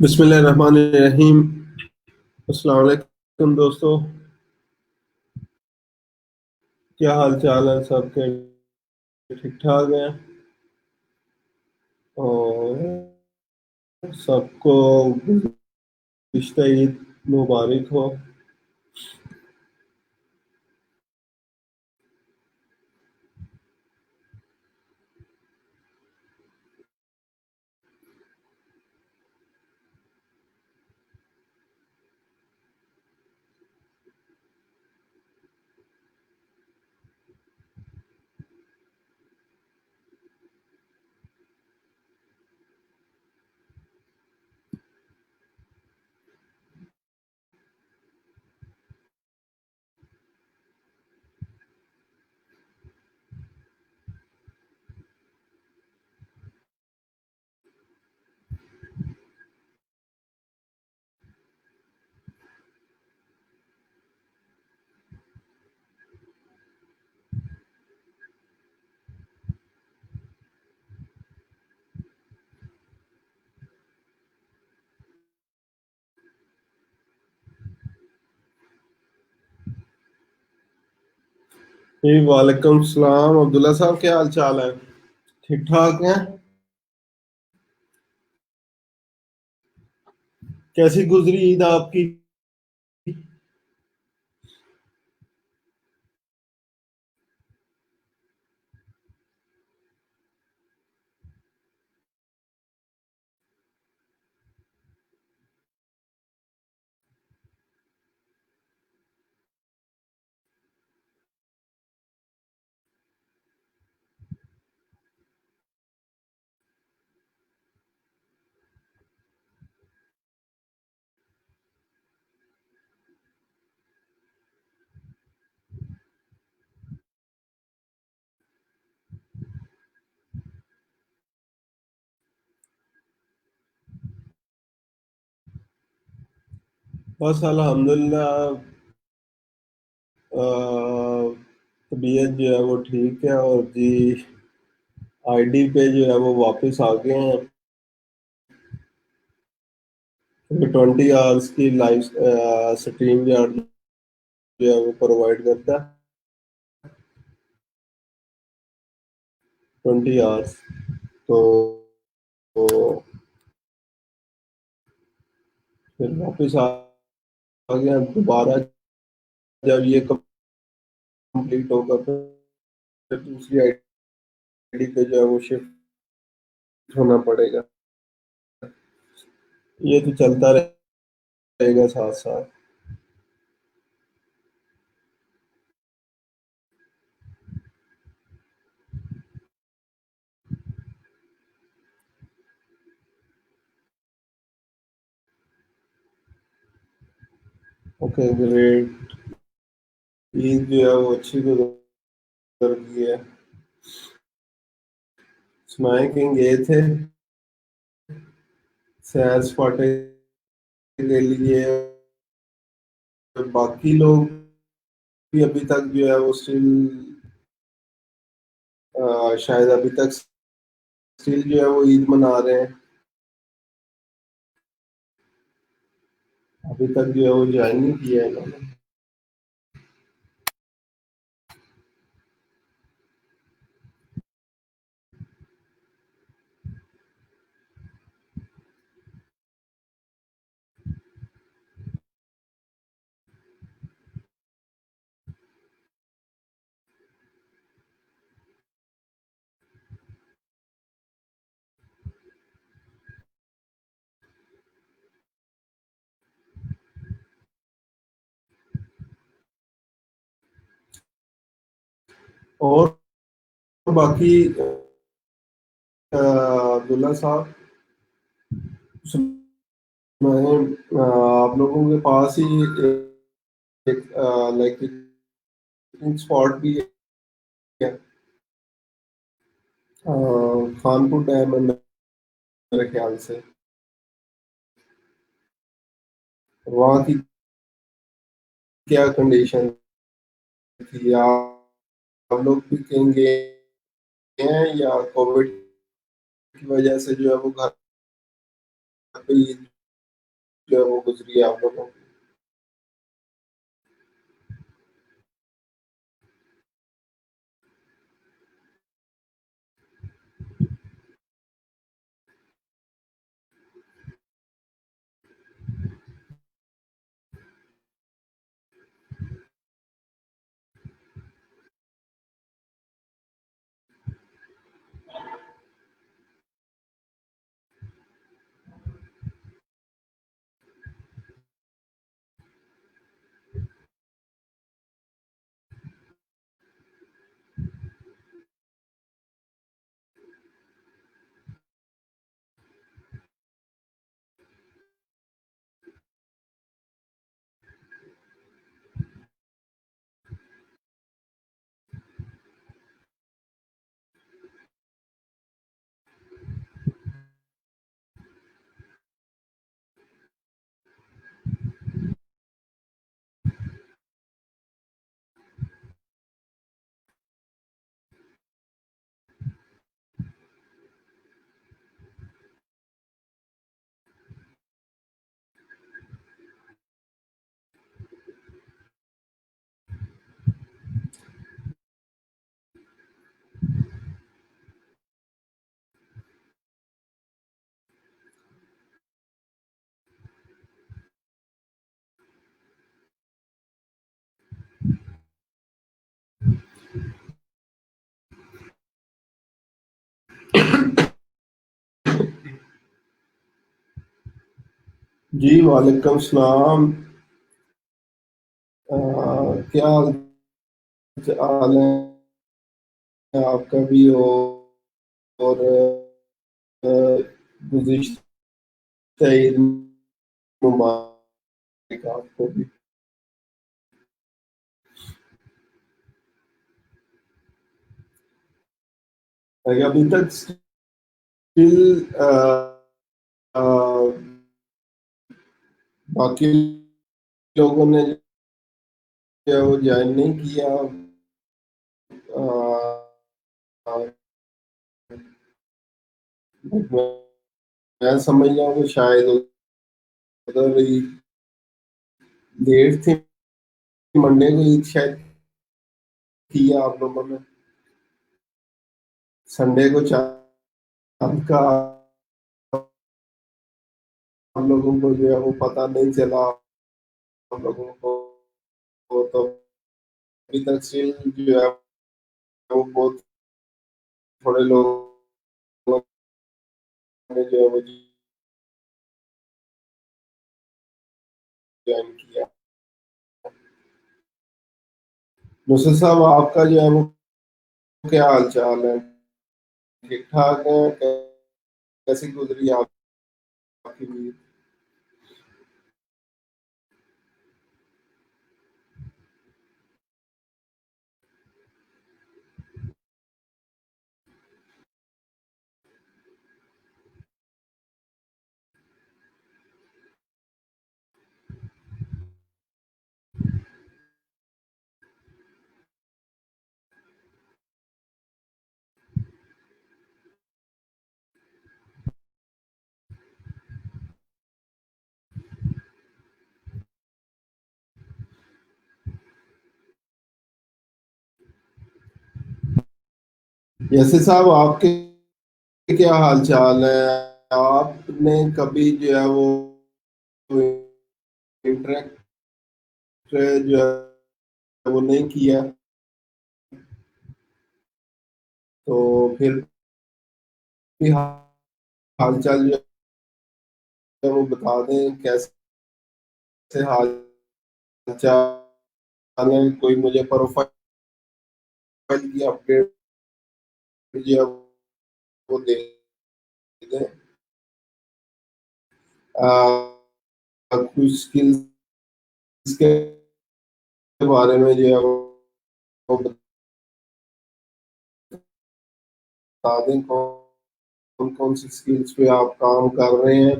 बिस्मिल्लाहिर्रहमानिर्रहीम। अस्सलाम वालेकुम दोस्तों। क्या हाल चाल है सबके? ठीक ठाक है। और सबको गुज़िश्ता ईद मुबारक हो। जी वालेकुम सलाम। अब्दुल्ला साहब, क्या हाल चाल है? ठीक ठाक हैं। कैसी गुजरी ईद आपकी? बस अल्हम्दुलिल्लाह। तबीयत जो है वो ठीक है। और जी आईडी पे जो है वो वापस आ गए हैं। 20 आवर्स की लाइव स्ट्रीम जो है वो प्रोवाइड करता है। 20 आवर्स। तो, तो फिर वापस आ गया दोबारा। जब ये कंप्लीट होगा फिर दूसरी आईडी पे जो है वो शिफ्ट होना पड़ेगा। ये तो चलता रहेगा साथ साथ। Okay great. ईद जो है वो अच्छी गुजर गई है। सुनाए कहीं गए थे सैर सपाटे के लिए? बाकी लोग भी अभी तक जो है वो स्टिल शायद अभी तक स्टिल जो है वो ईद मना रहे हैं। अभी तक जो है वो ज्वाइन नहीं किया है इन्होंने। और बाकी अब्दुल्ला साहब, मैं आप लोगों के पास ही एक लाइक पिकनिक स्पॉट भी है। खानपुर डैम है मेरे ख्याल से। वहाँ की क्या कंडीशन थी? आप लोग भी कहीं गए हैं या कोविड की वजह से जो है वो घर पे ही जो है वो गुजरी है आप लोगों की? जी वालेकुम सलाम। क्या हाल है आपका भी? और गुज़िश्ता ईद मुबारक आपको भी। अभी तक स्टिल बाकी लोगों ने जो है वो जॉइन नहीं किया। मैं समझ रहा हूँ कि शायद उधर लेट थी, मंडे को ईद शायद किया आप लोगों ने, संडे को चांद का हम लोगों को जो है वो पता नहीं चला। हम लोगों को तो अभी तक स्टिल जो है वो बहुत थोड़े लोगों ने जो है वो ज्वाइन किया। नुसरत साहब आपका जो है वो क्या हाल चाल है? ठीक ठाक है? कैसी गुजरी आपकी ईद? जैसे साहब आपके क्या हाल चाल है? आपने कभी जो है वो इंटरेक्ट जो है वो नहीं किया, तो फिर भी हाल चाल जो है वो बता दें, कैसे हाल चाल है? कोई मुझे प्रोफाइल की अपडेट जो है वो दे दें। कुछ स्किल्स के बारे में जो है वो बता दें, कौन कौन सी स्किल्स पे आप काम कर रहे हैं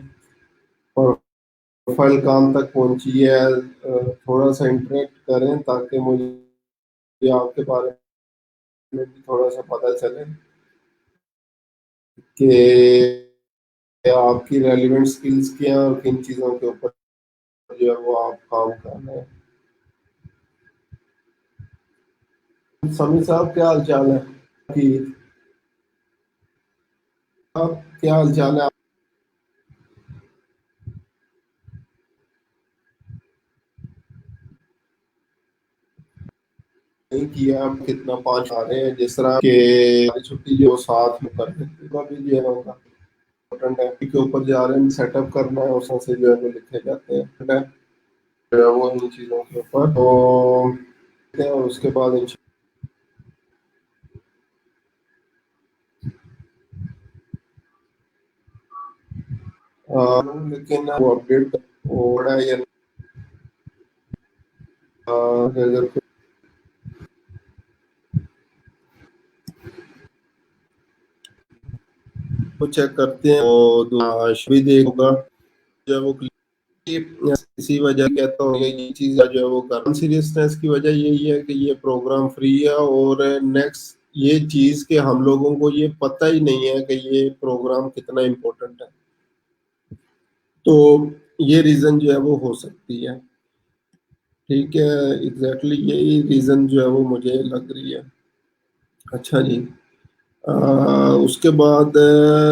और प्रोफाइल काम तक पहुंची है। थोड़ा सा इंटरेक्ट करें ताकि मुझे आपके बारे में भी थोड़ा सा पता चले कि या आपकी रेलिवेंट स्किल्स क्या हैं और किन चीज़ों के ऊपर जो है वो आप काम कर रहे हैं। समी साहब क्या हाल चाल है कि आप क्या हाल चाल है। नहीं किया आप कितना पाँच आ रहे हैं जिस तरह के छुट्टी जो साथ में कर लेते हैं अभी जो है होगा इम्पोर्टेंट है के ऊपर जा रहे हैं सेटअप करना है उसमें से जो है वो लिखे जाते हैं जो है वो इन चीज़ों के ऊपर तो और उसके बाद लेकिन वो अपडेट हो रहा है या अगर कुछ चेक करते हैं तो भी देगा जो है वो इसी वजह कहता हूँ ये चीज जो है वो कर सीरियसनेस की वजह यही है कि ये प्रोग्राम फ्री है और नेक्स्ट ये चीज के हम लोगों को ये पता ही नहीं है कि ये प्रोग्राम कितना इम्पोर्टेंट है। तो ये रीजन जो है वो हो सकती है। ठीक है, एग्जैक्टली यही रीजन जो है वो मुझे लग रही है। अच्छा जी। उसके बाद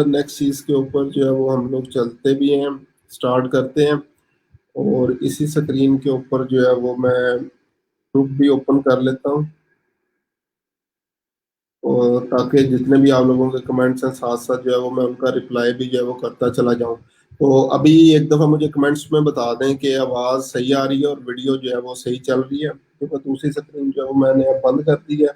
नेक्स्ट चीज के ऊपर जो है वो हम लोग चलते भी हैं, स्टार्ट करते हैं। और इसी स्क्रीन के ऊपर जो है वो मैं ग्रुप भी ओपन कर लेता हूँ और ताकि जितने भी आप लोगों के कमेंट्स हैं साथ साथ जो है वो मैं उनका रिप्लाई भी जो है वो करता चला जाऊँ। तो अभी एक दफ़ा मुझे कमेंट्स में बता दें कि आवाज़ सही आ रही है और वीडियो जो है वो सही चल रही है, क्योंकि दूसरी स्क्रीन जो है वो मैंने अब बंद कर दी है।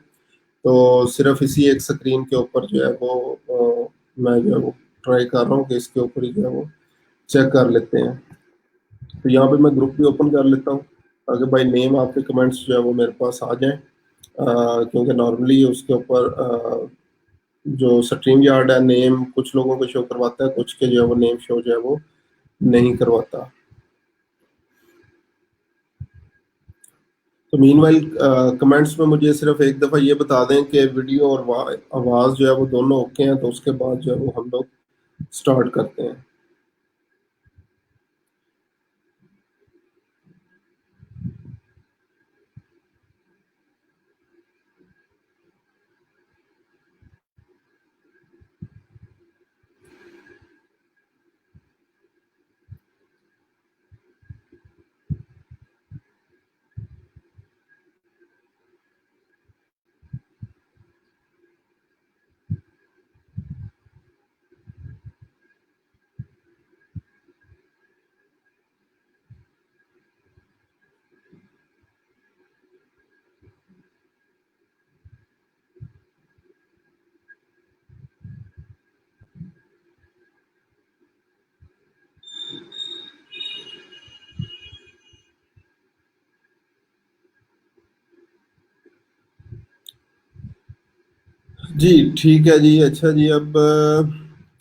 तो सिर्फ इसी एक स्क्रीन के ऊपर जो है वो मैं जो है वो ट्राई कर रहा हूँ कि इसके ऊपर ही जो है वो चेक कर लेते हैं। तो यहाँ पे मैं ग्रुप भी ओपन कर लेता हूँ ताकि भाई नेम आपके कमेंट्स जो है वो मेरे पास आ जाएं। क्योंकि नॉर्मली उसके ऊपर जो स्ट्रीम यार्ड है नेम कुछ लोगों को शो करवाता है, कुछ के जो है वो नेम शो जो है वो नहीं करवाता। तो मीनवाइल कमेंट्स में मुझे सिर्फ एक दफ़ा ये बता दें कि वीडियो और आवाज़ जो है वो दोनों ओके हैं, तो उसके बाद जो है वो हम लोग स्टार्ट करते हैं। जी ठीक है जी। अच्छा जी, अब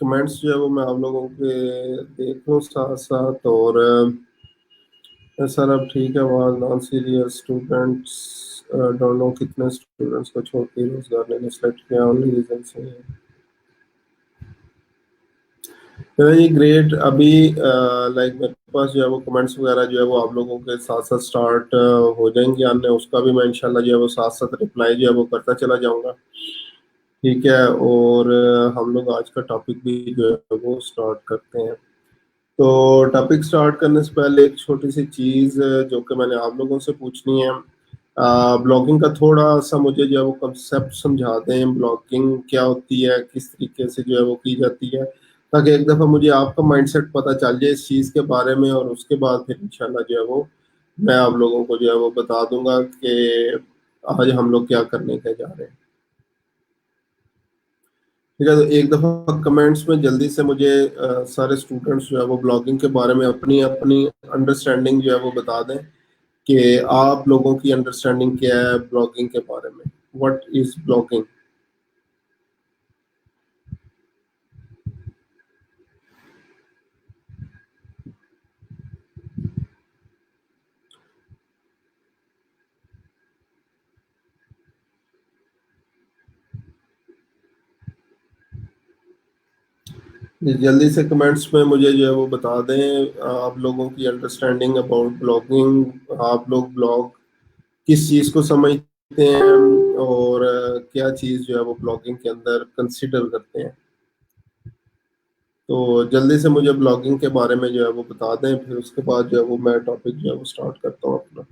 कमेंट्स जो है वो मैं आप लोगों के देख लूँ साथ साथ। और सर अब ठीक है, आवाज non serious students don't know कितने स्टूडेंट्स को छोड़ के रोजगार लेने सेलेक्ट किया, ओनली रीजन से है। तो ये ग्रेट। अभी लाइक मेरे पास जो है वो कमेंट्स वगैरह जो है वो आप लोगों के साथ साथ स्टार्ट हो जाएंगे आने, उसका भी मैं इंशाल्लाह जो है वो साथ साथ रिप्लाई जो है वो करता चला जाऊंगा। ठीक है। और हम लोग आज का टॉपिक भी जो है वो स्टार्ट करते हैं। तो टॉपिक स्टार्ट करने से पहले एक छोटी सी चीज़ जो कि मैंने आप लोगों से पूछनी है, ब्लॉगिंग का थोड़ा सा मुझे जो है वो कंसेप्ट समझा दें। ब्लॉगिंग क्या होती है, किस तरीके से जो है वो की जाती है, ताकि एक दफ़ा मुझे आपका माइंडसेट पता चल जाए इस चीज़ के बारे में, और उसके बाद फिर इंशाल्लाह जो है वो मैं आप लोगों को जो है वो बता दूंगा कि आज हम लोग क्या करने के जा रहे हैं। ठीक है। तो एक दफ़ा कमेंट्स में जल्दी से मुझे सारे स्टूडेंट्स जो है वो ब्लॉगिंग के बारे में अपनी अपनी अंडरस्टैंडिंग जो है वो बता दें कि आप लोगों की अंडरस्टैंडिंग क्या है ब्लॉगिंग के बारे में। What is blogging. जल्दी से कमेंट्स में मुझे जो है वो बता दें आप लोगों की अंडरस्टैंडिंग अबाउट ब्लॉगिंग। आप लोग ब्लॉग किस चीज़ को समझते हैं और क्या चीज़ जो है वो ब्लॉगिंग के अंदर कंसिडर करते हैं। तो जल्दी से मुझे ब्लॉगिंग के बारे में जो है वो बता दें, फिर उसके बाद जो है वो मैं टॉपिक जो है वो स्टार्ट करता हूँ अपना।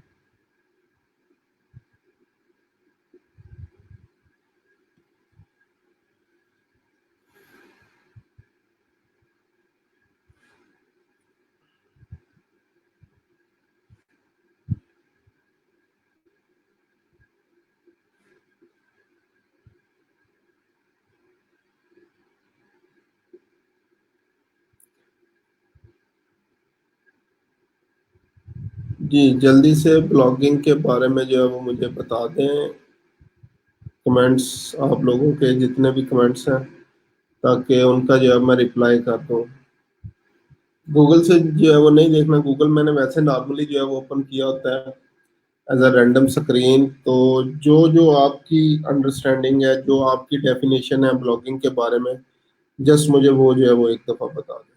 जी, जल्दी से ब्लॉगिंग के बारे में जो है वो मुझे बता दें कमेंट्स, आप लोगों के जितने भी कमेंट्स हैं, ताकि उनका जो है मैं रिप्लाई कर दूँ। गूगल से जो है वो नहीं देखना, गूगल मैंने वैसे नॉर्मली जो है वो ओपन किया होता है एज अ रैंडम स्क्रीन। तो जो जो आपकी अंडरस्टैंडिंग है, जो आपकी डेफिनेशन है ब्लॉगिंग के बारे में, जस्ट मुझे वो जो है वो एक दफ़ा बता दें।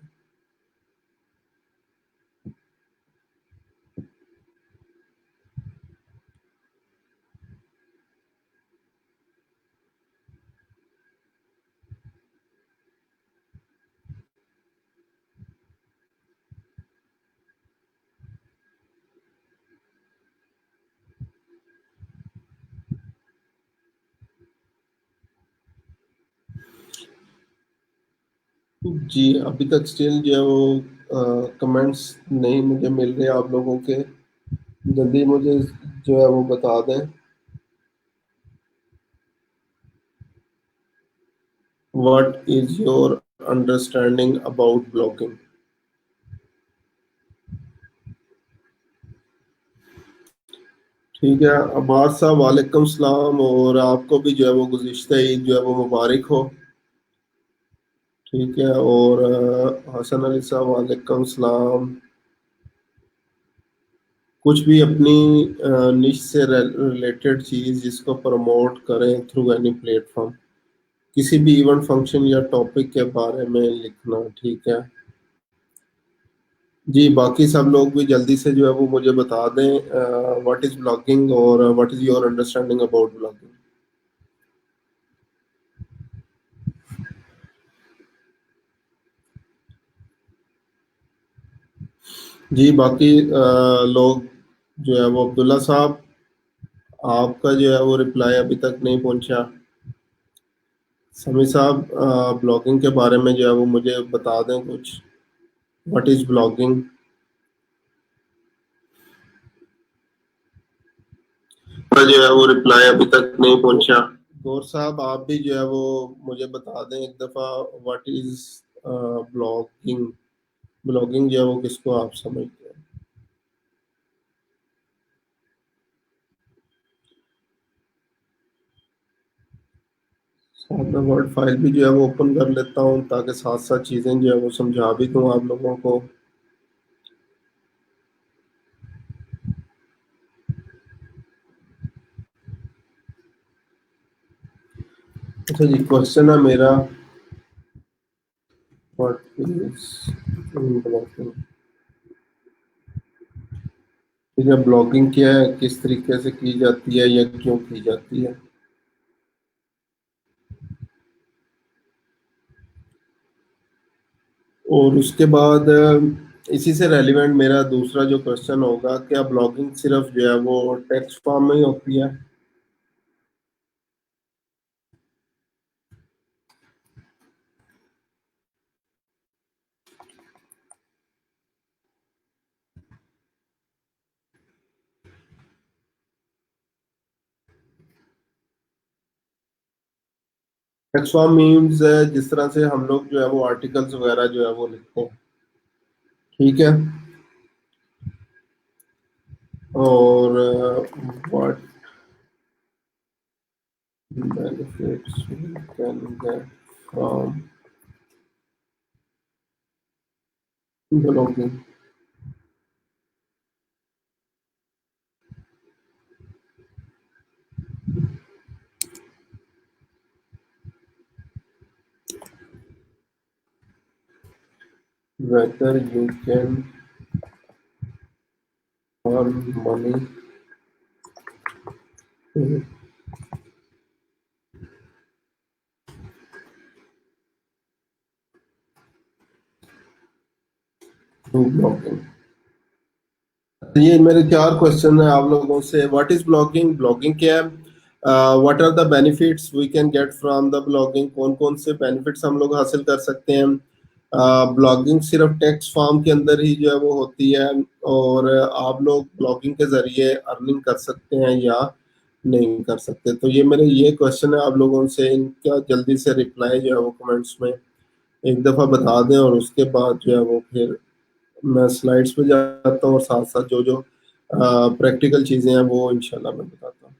जी, अभी तक स्टिल जो है वो कमेंट्स नहीं मुझे मिल रहे आप लोगों के। जल्दी मुझे जो है वो बता दें what is your understanding about blogging. ठीक है, अब्बास साहब वालेकुम सलाम, और आपको भी जो है वो गुज़िश्ता ईद जो है वो मुबारक हो। ठीक है, और हसन अली साहब वालेकुम सलाम। कुछ भी अपनी निश से रिलेटेड चीज़ जिसको प्रमोट करें थ्रू एनी प्लेटफॉर्म, किसी भी इवेंट फंक्शन या टॉपिक के बारे में लिखना। ठीक है जी, बाकी सब लोग भी जल्दी से जो है वो मुझे बता दें व्हाट इज़ ब्लॉगिंग और what is your understanding about blogging. जी, बाकी लोग जो है वो अब्दुल्ला साहब, आपका जो है वो रिप्लाई अभी तक नहीं पहुंचा। समी साहब ब्लॉगिंग के बारे में जो है वो मुझे बता दें कुछ, व्हाट इज़ ब्लॉगिंग। का जो है वो रिप्लाई अभी तक नहीं पहुंचा। गौर साहब आप भी जो है वो मुझे बता दें एक दफ़ा व्हाट इज़ ब्लॉगिंग। ब्लॉगिंग जो है वो किसको आप समझते हैं। साथ में वर्ड फाइल भी जो है वो ओपन कर लेता हूँ ताकि साथ साथ चीज़ें जो है वो समझा भी दूँ आप लोगों को। अच्छा जी, क्वेश्चन है मेरा, व्हाट इज ब्लॉगिंग। ठीक है, ब्लॉगिंग क्या है, किस तरीके से की जाती है या क्यों की जाती है। और उसके बाद इसी से रेलिवेंट मेरा दूसरा जो क्वेश्चन होगा, क्या ब्लॉगिंग सिर्फ जो है वो टेक्स्ट फॉर्म में ही होती है। टेक्स्ट फॉर्म मीन्स जिस तरह से हम लोग जो है वो आर्टिकल्स वगैरह जो है वो लिखते हैं। ठीक है, और what benefits we can get from blogging. whether you can earn money through blogging। ये मेरे 4 क्वेश्चन है आप लोगों से। व्हाट इज ब्लॉगिंग, ब्लॉगिंग क्या है, what are the benefits we can get from the blogging, कौन कौन से बेनिफिट्स हम लोग हासिल कर सकते हैं। ब्लॉगिंग सिर्फ टेक्स्ट फॉर्म के अंदर ही जो है वो होती है, और आप लोग ब्लॉगिंग के जरिए अर्निंग कर सकते हैं या नहीं कर सकते। तो ये मेरे ये क्वेश्चन है आप लोगों से, इनका जल्दी से रिप्लाई जो है वो कमेंट्स में एक दफ़ा बता दें, और उसके बाद जो है वो फिर मैं स्लाइड्स पे जाता हूँ और साथ साथ जो जो प्रैक्टिकल चीज़ें हैं वो इंशाल्लाह मैं बताता हूँ।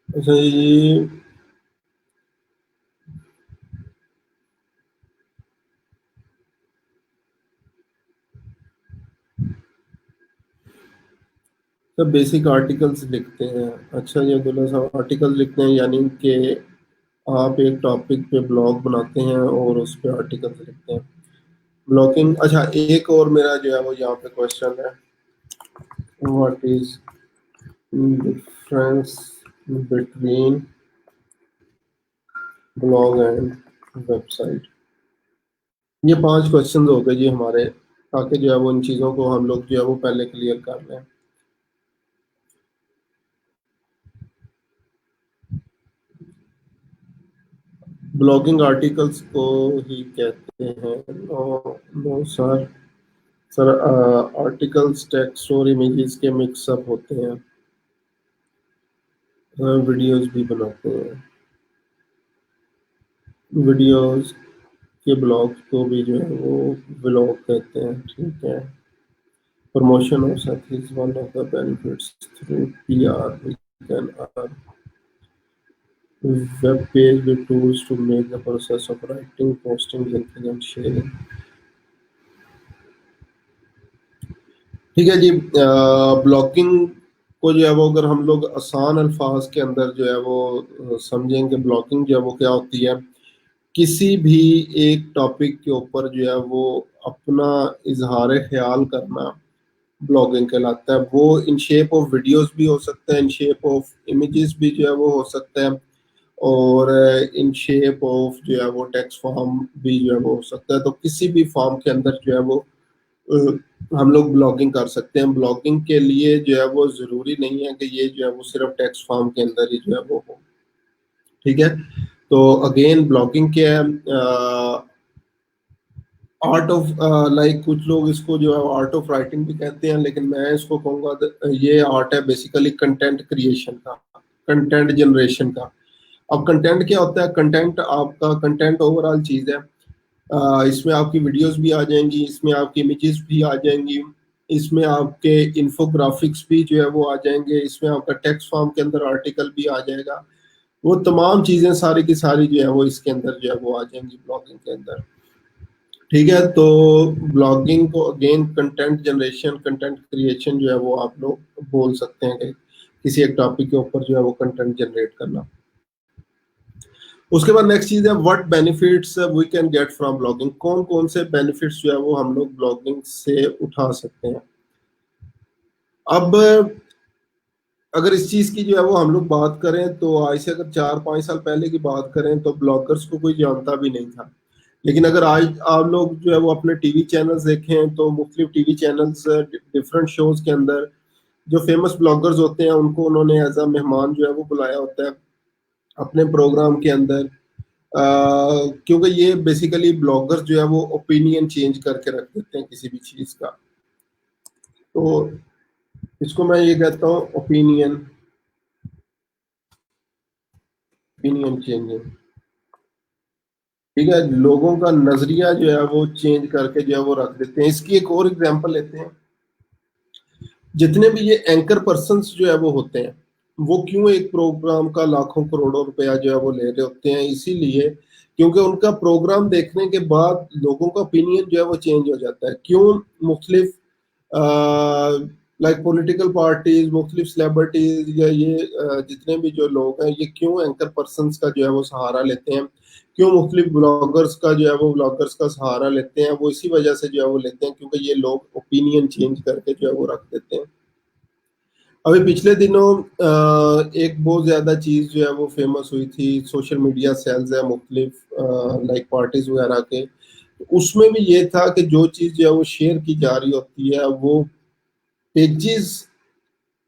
अच्छा ये सब बेसिक आर्टिकल्स लिखते हैं। अच्छा ये अब्दुल्ला साहब आर्टिकल लिखते हैं यानी कि आप एक टॉपिक पे ब्लॉग बनाते हैं और उस पे आर्टिकल्स लिखते हैं। ब्लॉगिंग, अच्छा एक और मेरा जो है वो यहाँ पे क्वेश्चन है, what is difference between blog and website. ये 5 क्वेश्चन हो गए जी हमारे, ताकि जो है वो इन चीज़ों को हम लोग जो है वो पहले क्लियर कर लें। ब्लॉगिंग आर्टिकल्स को ही कहते हैं। No no sir, sir articles text और इमेजेस के मिक्सअप होते हैं, वीडियोस भी बनाते हैं, वीडियोस के ब्लॉग को भी जो है वो ब्लॉग कहते हैं, ठीक है। Promotion of such is one of the benefits through PR we can earn web page with tools to make the process of writing, posting, linking and sharing। ठीक है जी। ब्लॉगिंग को जो है वो अगर हम लोग आसान अल्फाज के अंदर जो है वो समझेंगे, ब्लॉगिंग जो है वो क्या होती है, किसी भी एक टॉपिक के ऊपर जो है वो अपना इजहार ख्याल करना ब्लॉगिंग कहलाता है। वो इन शेप ऑफ वीडियोस भी हो सकता है, इन शेप ऑफ इमेजेस भी जो है वो हो सकता है, और इन शेप ऑफ जो है वो टेक्स्ट फॉर्म भी जो है वो हो सकता है। तो किसी भी फॉर्म के अंदर जो है वो अ, हम लोग ब्लॉगिंग कर सकते हैं। ब्लॉगिंग के लिए जो है वो ज़रूरी नहीं है कि ये जो है वो सिर्फ टेक्स्ट फॉर्म के अंदर ही जो है वो हो, ठीक है। तो अगेन ब्लॉगिंग क्या है, आर्ट ऑफ, लाइक कुछ लोग इसको जो है आर्ट ऑफ राइटिंग भी कहते हैं, लेकिन मैं इसको कहूँगा ये आर्ट है बेसिकली कंटेंट क्रिएशन का, कंटेंट जनरेशन का। अब कंटेंट क्या होता है, कंटेंट आपका कंटेंट ओवरऑल चीज़ है। इसमें आपकी वीडियोस भी आ जाएंगी, इसमें आपकी इमेजेस भी आ जाएंगी, इसमें आपके इन्फोग्राफिक्स भी जो है वो आ जाएंगे, इसमें आपका टेक्स्ट फॉर्म के अंदर आर्टिकल भी आ जाएगा। वो तमाम चीज़ें सारी की सारी जो है वो इसके अंदर जो है वो आ जाएंगी ब्लॉगिंग के अंदर, ठीक है। तो ब्लॉगिंग को again content generation, content creation जो है वो आप लोग बोल सकते हैं कि किसी एक टॉपिक के ऊपर जो है वो कंटेंट जनरेट करना। उसके बाद नेक्स्ट चीज है what benefits we can get from blogging, कौन कौन से बेनिफिट्स जो है वो हम लोग ब्लॉगिंग से उठा सकते हैं। अब अगर इस चीज की जो है वो हम लोग बात करें तो आज से अगर 4-5 साल पहले की बात करें तो ब्लॉगर्स को कोई जानता भी नहीं था। लेकिन अगर आज आप लोग जो है वो अपने टीवी चैनल्स देखें तो मुख्तलिफ टीवी चैनल्स डिफरेंट शोज के अंदर जो फेमस ब्लॉगर्स होते हैं उनको उन्होंने एज अ मेहमान जो है वो बुलाया होता है अपने प्रोग्राम के अंदर, क्योंकि ये बेसिकली ब्लॉगर्स जो है वो ओपिनियन चेंज करके रख देते हैं किसी भी चीज़ का। तो इसको मैं ये कहता हूँ ओपिनियन, ओपिनियन चेंजिंग, ठीक है। लोगों का नजरिया जो है वो चेंज करके जो है वो रख देते हैं। इसकी एक और एग्जांपल लेते हैं, जितने भी ये एंकर पर्सन्स जो है वो होते हैं, वो क्यों एक प्रोग्राम का लाखों करोड़ों रुपया जो है वो ले रहे होते हैं, इसीलिए क्योंकि उनका प्रोग्राम देखने के बाद लोगों का ओपिनियन जो है वो चेंज हो जाता है। क्यों, मुख्तलिफ लाइक पॉलिटिकल पार्टीज, मुख्तलिफ सेलिब्रिटीज या ये जितने भी जो लोग हैं ये क्यों एंकर पर्सन्स का जो है वो सहारा लेते हैं, क्यों मुख्तलिफ ब्लॉगर्स का जो है वो ब्लॉगर्स का सहारा लेते हैं, वो इसी वजह से जो है वो लेते हैं क्योंकि ये लोग ओपिनियन चेंज करके जो है वो रख देते हैं। अभी पिछले दिनों एक बहुत ज्यादा चीज जो है वो फेमस हुई थी, सोशल मीडिया सेल्स है मुख्तलिफ लाइक पार्टीज वगैरह के, उसमें भी ये था कि जो चीज जो है वो शेयर की जा रही होती है वो पेजेस,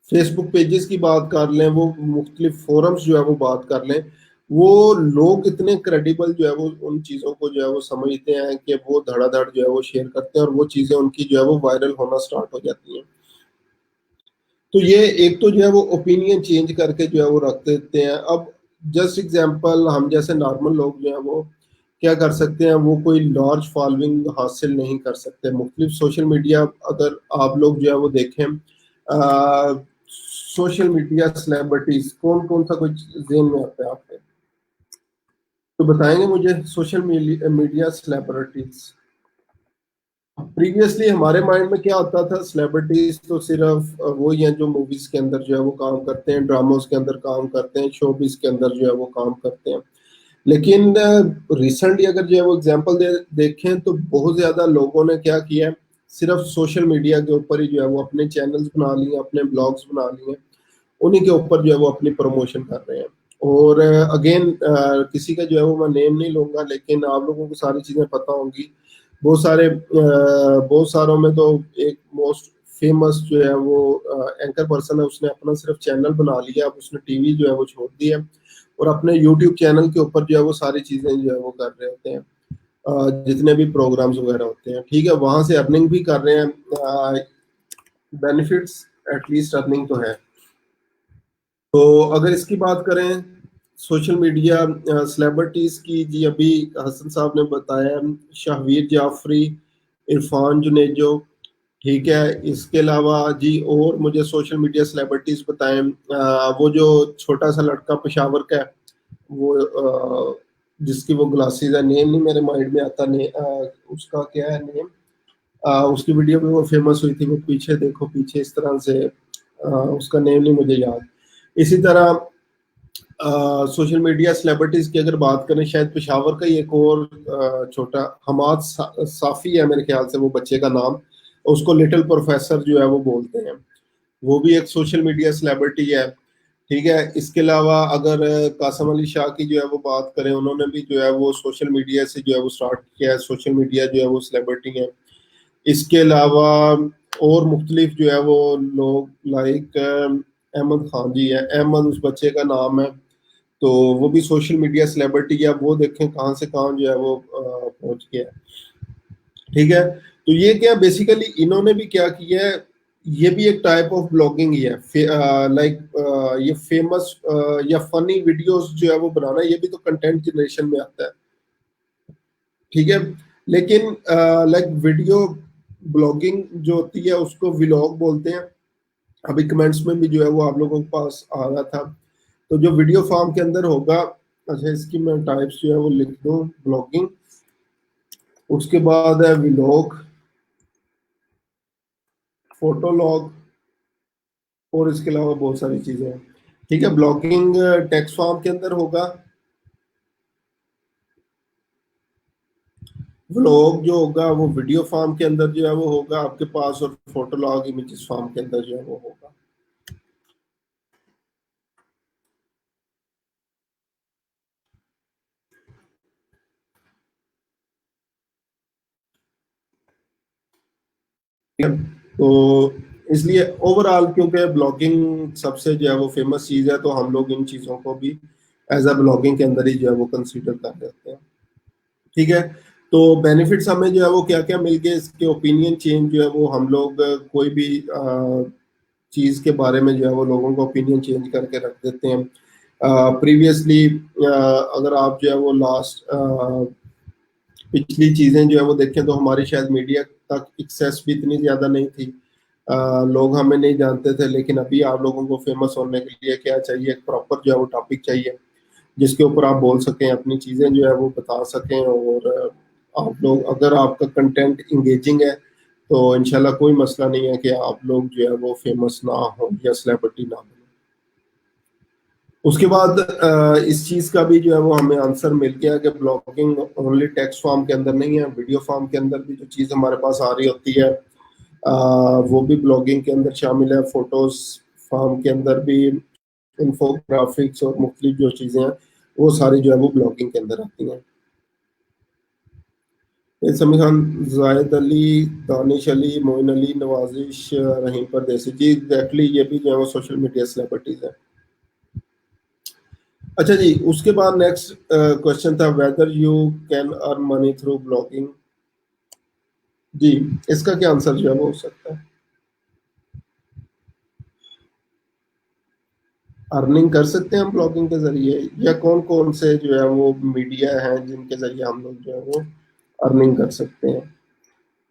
फेसबुक पेजेस की बात कर लें, वो मुख्तलिफ फोरम्स जो है वो बात कर लें, वो लोग इतने क्रेडिबल जो है वो उन चीज़ों को जो है वो समझते हैं कि वो धड़ाधड़ जो है वो शेयर करते हैं और वो चीज़ें उनकी जो है वो वायरल होना स्टार्ट हो जाती हैं। तो ये एक तो जो है वो ओपिनियन चेंज करके जो है वो रख देते हैं। अब जस्ट एग्जांपल, हम जैसे नॉर्मल लोग जो है वो क्या कर सकते हैं, वो कोई लार्ज फॉलोइंग हासिल नहीं कर सकते। मुख्तलिफ सोशल मीडिया अगर आप लोग जो है वो देखें, सोशल मीडिया सेलिब्रिटीज कौन कौन सा कुछ जेन में आता है आपके, तो बताएंगे मुझे सोशल मीडिया सेलिब्रिटीज। प्रीवियसली हमारे माइंड में क्या होता था, सेलिब्रिटीज तो सिर्फ वो ही हैं जो मूवीज के अंदर जो है वो काम करते हैं, ड्रामोज के अंदर काम करते हैं, शोबिज के अंदर जो है वो काम करते हैं। लेकिन रिसेंटली अगर जो है वो एग्जांपल देखें तो बहुत ज्यादा लोगों ने क्या किया है, सिर्फ सोशल मीडिया के ऊपर ही जो है वो अपने चैनल्स बना लिए, अपने ब्लॉग्स बना लिए, उन्हीं के ऊपर जो है वो अपनी प्रमोशन कर रहे हैं। और अगेन किसी का जो है वो मैं नेम नहीं लूंगा, लेकिन आप लोगों को सारी चीजें पता होंगी। बहुत सारों में तो एक मोस्ट फेमस जो है वो एंकर पर्सन है, उसने अपना सिर्फ चैनल बना लिया, अब उसने टीवी जो है वो छोड़ दिया और अपने यूट्यूब चैनल के ऊपर जो है वो सारी चीजें जो है वो कर रहे होते हैं, जितने भी प्रोग्राम्स वगैरह होते हैं, ठीक है, वहां से अर्निंग भी कर रहे हैं, बेनिफिट्स, एटलीस्ट अर्निंग तो है। तो अगर इसकी बात करें सोशल मीडिया सेलिब्रिटीज की, जी अभी हसन साहब ने बताया शाहवीर जाफरी, इरफान जुनेजो, ठीक है, इसके अलावा जी और मुझे सोशल मीडिया सेलिब्रिटीज बताएं, वो जो छोटा सा लड़का पेशावर का है, वो जिसकी वो ग्लासेस है, नेम नहीं मेरे माइंड में आता, ने उसका क्या है नेम, उसकी वीडियो में वो फेमस हुई थी, वो पीछे देखो पीछे इस तरह से, उसका नेम नहीं मुझे याद। इसी तरह सोशल मीडिया सेलिब्रिटीज की अगर बात करें, शायद पेशावर का ही एक और छोटा हमाद साफी है मेरे ख्याल से वो बच्चे का नाम, उसको लिटिल प्रोफेसर जो है वो बोलते हैं, वो भी एक सोशल मीडिया सेलिब्रिटी है, ठीक है। इसके अलावा अगर कासम अली शाह की जो है वो बात करें, उन्होंने भी जो है वो सोशल मीडिया से जो है वो स्टार्ट किया है, सोशल मीडिया जो है वो सेलिब्रिटी है। इसके अलावा और मुख्तलिफ जो है वो लोग लाइक अहमद खान जी है, अहमद उस बच्चे का नाम है, तो वो भी सोशल मीडिया सेलिब्रिटी है, वो देखें कहाँ से कहाँ जो है वो पहुंच गया है, ठीक है। तो ये क्या बेसिकली इन्होंने भी क्या किया है, ये भी एक टाइप ऑफ ब्लॉगिंग ही है, लाइक ये फेमस या फनी वीडियोस जो है वो बनाना, ये भी तो कंटेंट जनरेशन में आता है, ठीक है। लेकिन लाइक वीडियो ब्लॉगिंग जो होती है उसको व्लॉग बोलते हैं। अभी कमेंट्स में भी जो है वो आप लोगों के पास आ रहा था, तो जो वीडियो फॉर्म के अंदर होगा, अच्छा इसकी मैं टाइप्स जो है वो लिख दूं, ब्लॉगिंग, उसके बाद है व्लॉग, फोटोलॉग, और इसके अलावा बहुत सारी चीजें हैं, ठीक है। ब्लॉगिंग टेक्स्ट फॉर्म के अंदर होगा, व्लॉग जो होगा वो वीडियो फॉर्म के अंदर जो है वो होगा आपके पास, और फोटोलॉग इमेजेस फॉर्म के अंदर जो है वो होगा। तो इसलिए ओवरऑल क्योंकि ब्लॉगिंग सबसे जो है वो फेमस चीज है, तो हम लोग इन चीजों को भी एज अ ब्लॉगिंग के अंदर ही जो है वो कंसीडर कर लेते हैं, ठीक है। तो बेनिफिट्स हमें जो है वो क्या क्या मिल गए, इसके ओपिनियन चेंज जो है वो हम लोग कोई भी चीज के बारे में जो है वो लोगों का ओपिनियन चेंज करके रख देते हैं। प्रीवियसली अगर आप जो है वो लास्ट पिछली चीजें जो है वो देखें तो हमारी शायद मीडिया तक एक्सेस भी इतनी ज्यादा नहीं थी, लोग हमें नहीं जानते थे, लेकिन अभी आप लोगों को फेमस होने के लिए क्या चाहिए, एक प्रॉपर जो है वो टॉपिक चाहिए जिसके ऊपर आप बोल सकें, अपनी चीजें जो है वो बता सकें, और आप लोग अगर आपका कंटेंट इंगेजिंग है तो इंशाल्लाह कोई मसला नहीं है कि आप लोग जो है वो फेमस ना हो या सेलिब्रिटी ना बने। उसके बाद इस चीज का भी जो है वो हमें आंसर मिल गया कि ब्लॉगिंग ओनली टेक्स्ट फॉर्म के अंदर नहीं है, वीडियो फॉर्म के अंदर भी जो चीज हमारे पास आ रही होती है वो भी ब्लॉगिंग के अंदर शामिल है। फोटोज फॉर्म के अंदर भी इन्फोग्राफिक्स और मुख्तलिफ जो चीजें हैं वो सारी जो है वो ब्लॉगिंग के अंदर आती हैं। ये समीर खान, जायद अली, दानिश अली, मोइन अली, नवाजिश, रहीम परदेसी, जी एग्जैक्टली ये भी जो है वो सोशल मीडिया सेलिब्रिटीज हैं। अच्छा जी, उसके बाद नेक्स्ट क्वेश्चन था whether you can earn money through blogging. जी, इसका क्या आंसर जो है वो हो सकता है? अर्निंग कर सकते हैं हम ब्लॉगिंग के जरिए, या कौन कौन से जो है वो मीडिया हैं जिनके जरिए हम लोग जो है वो अर्निंग कर सकते हैं?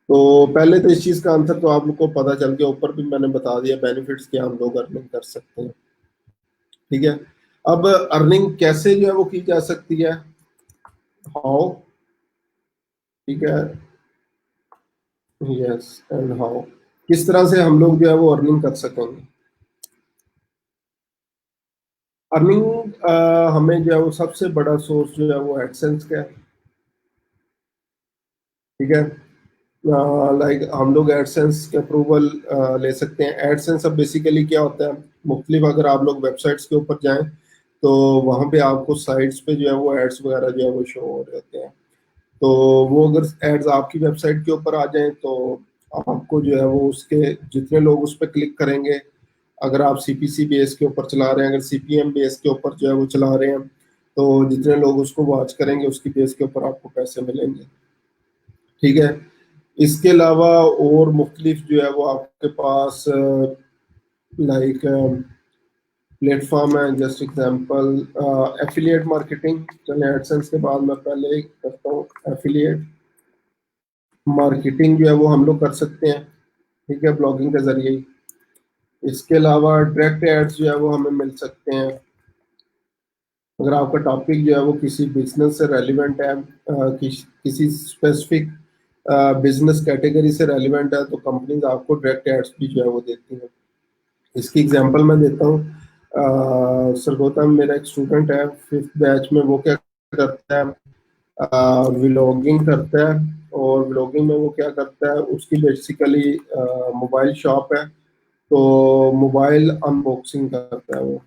तो पहले तो इस चीज का आंसर तो आप लोग को पता चल गया, ऊपर भी मैंने बता दिया बेनिफिट्स क्या हम लोग अर्निंग कर सकते हैं। ठीक है, अब अर्निंग कैसे जो है वो की जा सकती है, हाउ। ठीक है, यस एंड हाउ, किस तरह से हम लोग जो है वो अर्निंग कर सकेंगे। अर्निंग हमें जो है वो सबसे बड़ा सोर्स जो है वो एडसेंस का है। ठीक है, लाइक हम लोग एडसेंस के अप्रूवल ले सकते हैं। एडसेंस अब बेसिकली क्या होता है, मुख्तलिफ अगर आप लोग वेबसाइट्स के ऊपर जाएं तो वहाँ पे आपको साइट्स पे जो है वो एड्स वगैरह जो है वो शो हो रहे होते हैं। तो वो अगर एड्स आपकी वेबसाइट के ऊपर आ जाएं तो आपको जो है वो उसके जितने लोग उस पर क्लिक करेंगे, अगर आप सीपीसी बेस के ऊपर चला रहे हैं, अगर सीपीएम बेस के ऊपर जो है वो चला रहे हैं, तो जितने लोग उसको वॉच करेंगे उसकी बेस के ऊपर आपको पैसे मिलेंगे। ठीक है, इसके अलावा और मुख्तलिफ जो है वो आपके पास लाइक प्लेटफॉर्म है। जस्ट एग्जांपल एफिलिएट मार्केटिंग, चले एडसेंस के बाद मैं पहले करता हूँ एफिलिएट मार्केटिंग जो है वो हम लोग कर सकते हैं। ठीक है, ब्लॉगिंग के जरिए ही। इसके अलावा डायरेक्ट एड्स जो है वो हमें मिल सकते हैं। अगर आपका टॉपिक जो है वो किसी बिजनेस से रेलिवेंट है, किसी स्पेसिफिक बिजनेस कैटेगरी से रेलिवेंट है, तो कंपनीज आपको डायरेक्ट एड्स भी जो है वो देती हैं। इसकी एग्जांपल मैं देता हूँ। सरगोतम मेरा एक स्टूडेंट है 5th बैच में, वो क्या करता है, व्लॉगिंग करता है। और व्लॉगिंग में वो क्या करता है, उसकी बेसिकली मोबाइल शॉप है, तो मोबाइल अनबॉक्सिंग करता है वो।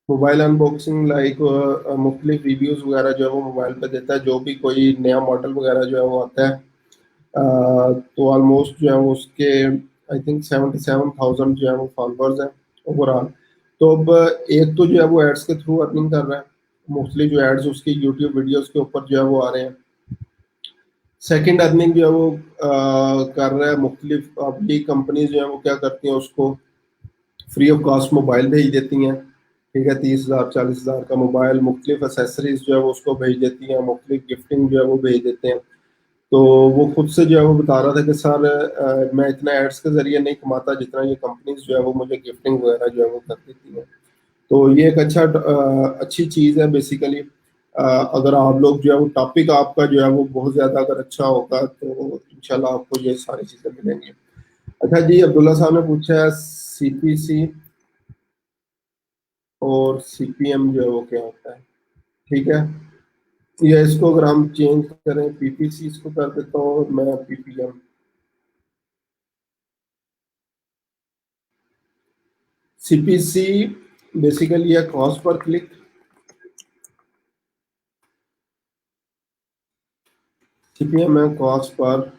मोबाइल अनबॉक्सिंग लाइक मुख्तलिफ रिव्यूज वगैरह जो है वो मोबाइल पे देता है, जो भी कोई नया मॉडल वगैरह जो है वो आता है। तो ऑलमोस्ट जो है वो उसके आई थिंक 77,000 जो है वो फॉलोअर्स हैं ओवरऑल। तो अब एक तो जो है वो एड्स के थ्रू अर्निंग कर रहा है, मोस्टली जो एड्स उसके यूट्यूब वीडियोस के ऊपर जो है वो आ रहे हैं। सेकंड अर्निंग जो है वो कर रहा है मुख्तलिफ, अब ये कंपनीज जो है वो क्या करती हैं, उसको फ्री ऑफ कॉस्ट मोबाइल भेज देती हैं। ठीक है, 30,000 40,000 का मोबाइल, मुख्तलिफ एसेसरीज जो है वो उसको भेज देती हैं, मुख्तलिफ गिफ्टिंग जो है वो भेज देते हैं। तो वो खुद से जो है वो बता रहा था कि सर मैं इतना एड्स के जरिए नहीं कमाता जितना ये कंपनीज जो है वो मुझे गिफ्टिंग वगैरह जो है वो कर देती है। तो ये एक अच्छी चीज़ है बेसिकली। अगर आप लोग जो है वो टॉपिक आपका जो है वो बहुत ज़्यादा अगर अच्छा होगा तो इंशाल्लाह आपको ये सारी चीज़ें मिलेंगी। अच्छा जी, अब्दुल्ला साहब ने पूछा है सीपीसी और सीपीएम जो है वो क्या होता है। ठीक है, या इसको अगर हम चेंज करें, पीपीसी इसको कर देता हूँ और मैं पीपीएम। सीपीसी बेसिकली है कॉस्ट पर क्लिक, सीपीएम है कॉस्ट पर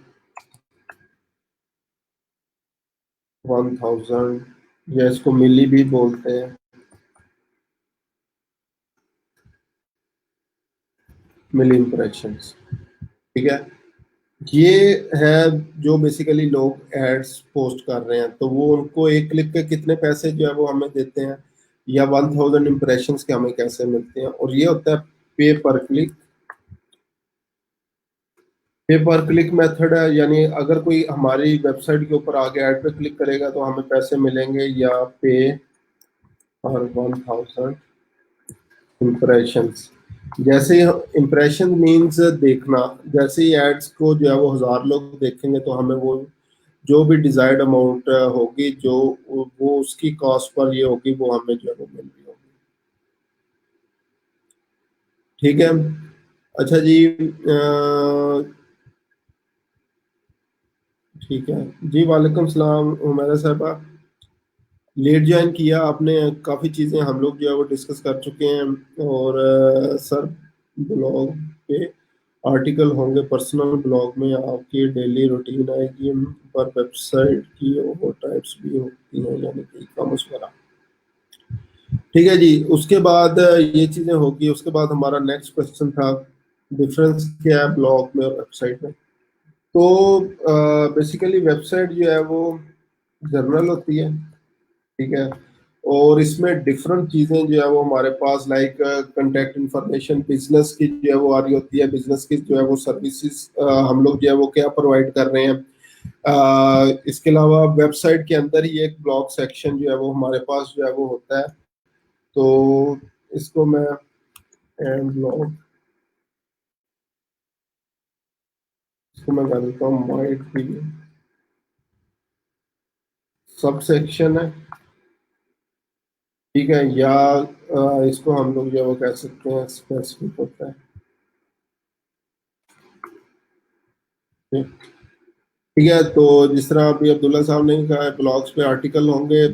1000, या इसको मिली भी बोलते हैं, मिली इंप्रेशंस। ठीक है, ये है जो बेसिकली लोग एड्स पोस्ट कर रहे हैं, तो वो उनको एक क्लिक के कितने पैसे जो है वो हमें देते हैं, या 1000 इंप्रेशंस के हमें कैसे मिलते हैं, और ये होता है पे पर क्लिक। पे पर क्लिक मेथड है, यानी अगर कोई हमारी वेबसाइट के ऊपर आगे ऐड पे क्लिक करेगा तो हमें पैसे मिलेंगे, या पे पर 1000 इंप्रेशंस। जैसे इम्प्रेशन मीन्स देखना, जैसे ही एड्स को जो है वो 1,000 लोग देखेंगे तो हमें वो जो भी डिजायर्ड अमाउंट होगी, जो वो उसकी कॉस्ट पर ये होगी, वो हमें जो है वो मिल रही होगी। ठीक है। अच्छा जी, ठीक है जी, वालेकुम सलाम उमैरा साहबा। लेट ज्वाइन किया आपने, काफ़ी चीज़ें हम लोग जो है वो डिस्कस कर चुके हैं। और सर, ब्लॉग पे आर्टिकल होंगे, पर्सनल ब्लॉग में आपकी डेली रूटीन आएगी, पर वेबसाइट की ओवर टाइप्स भी होती हैं, यानी कि ई कॉमर्स वगैरह। ठीक है जी, उसके बाद ये चीज़ें होगी। उसके बाद हमारा नेक्स्ट क्वेश्चन था, डिफरेंस क्या है ब्लॉग में और वेबसाइट में। तो बेसिकली वेबसाइट जो है वो जर्नल होती है, ठीक है। और इसमें डिफरेंट चीजें जो है वो हमारे पास, लाइक कंटेक्ट इंफॉर्मेशन, बिजनेस की जो है वो आ रही होती है, बिजनेस की जो है वो सर्विसेज हम लोग जो है वो क्या प्रोवाइड कर रहे हैं। इसके अलावा वेबसाइट के अंदर ही एक ब्लॉग सेक्शन जो है वो हमारे पास जो है वो होता है। तो इसको मैं ब्लॉग, इसको मैं कर देता हूँ माइट भी सब सेक्शन है, ठीक है। या इसको हम लोग जो है वो कह सकते हैं स्पेसिफिक होता है। ठीक है, तो जिस तरह अभी अब्दुल्ला साहब ने कहा है, ब्लॉग्स पे आर्टिकल होंगे।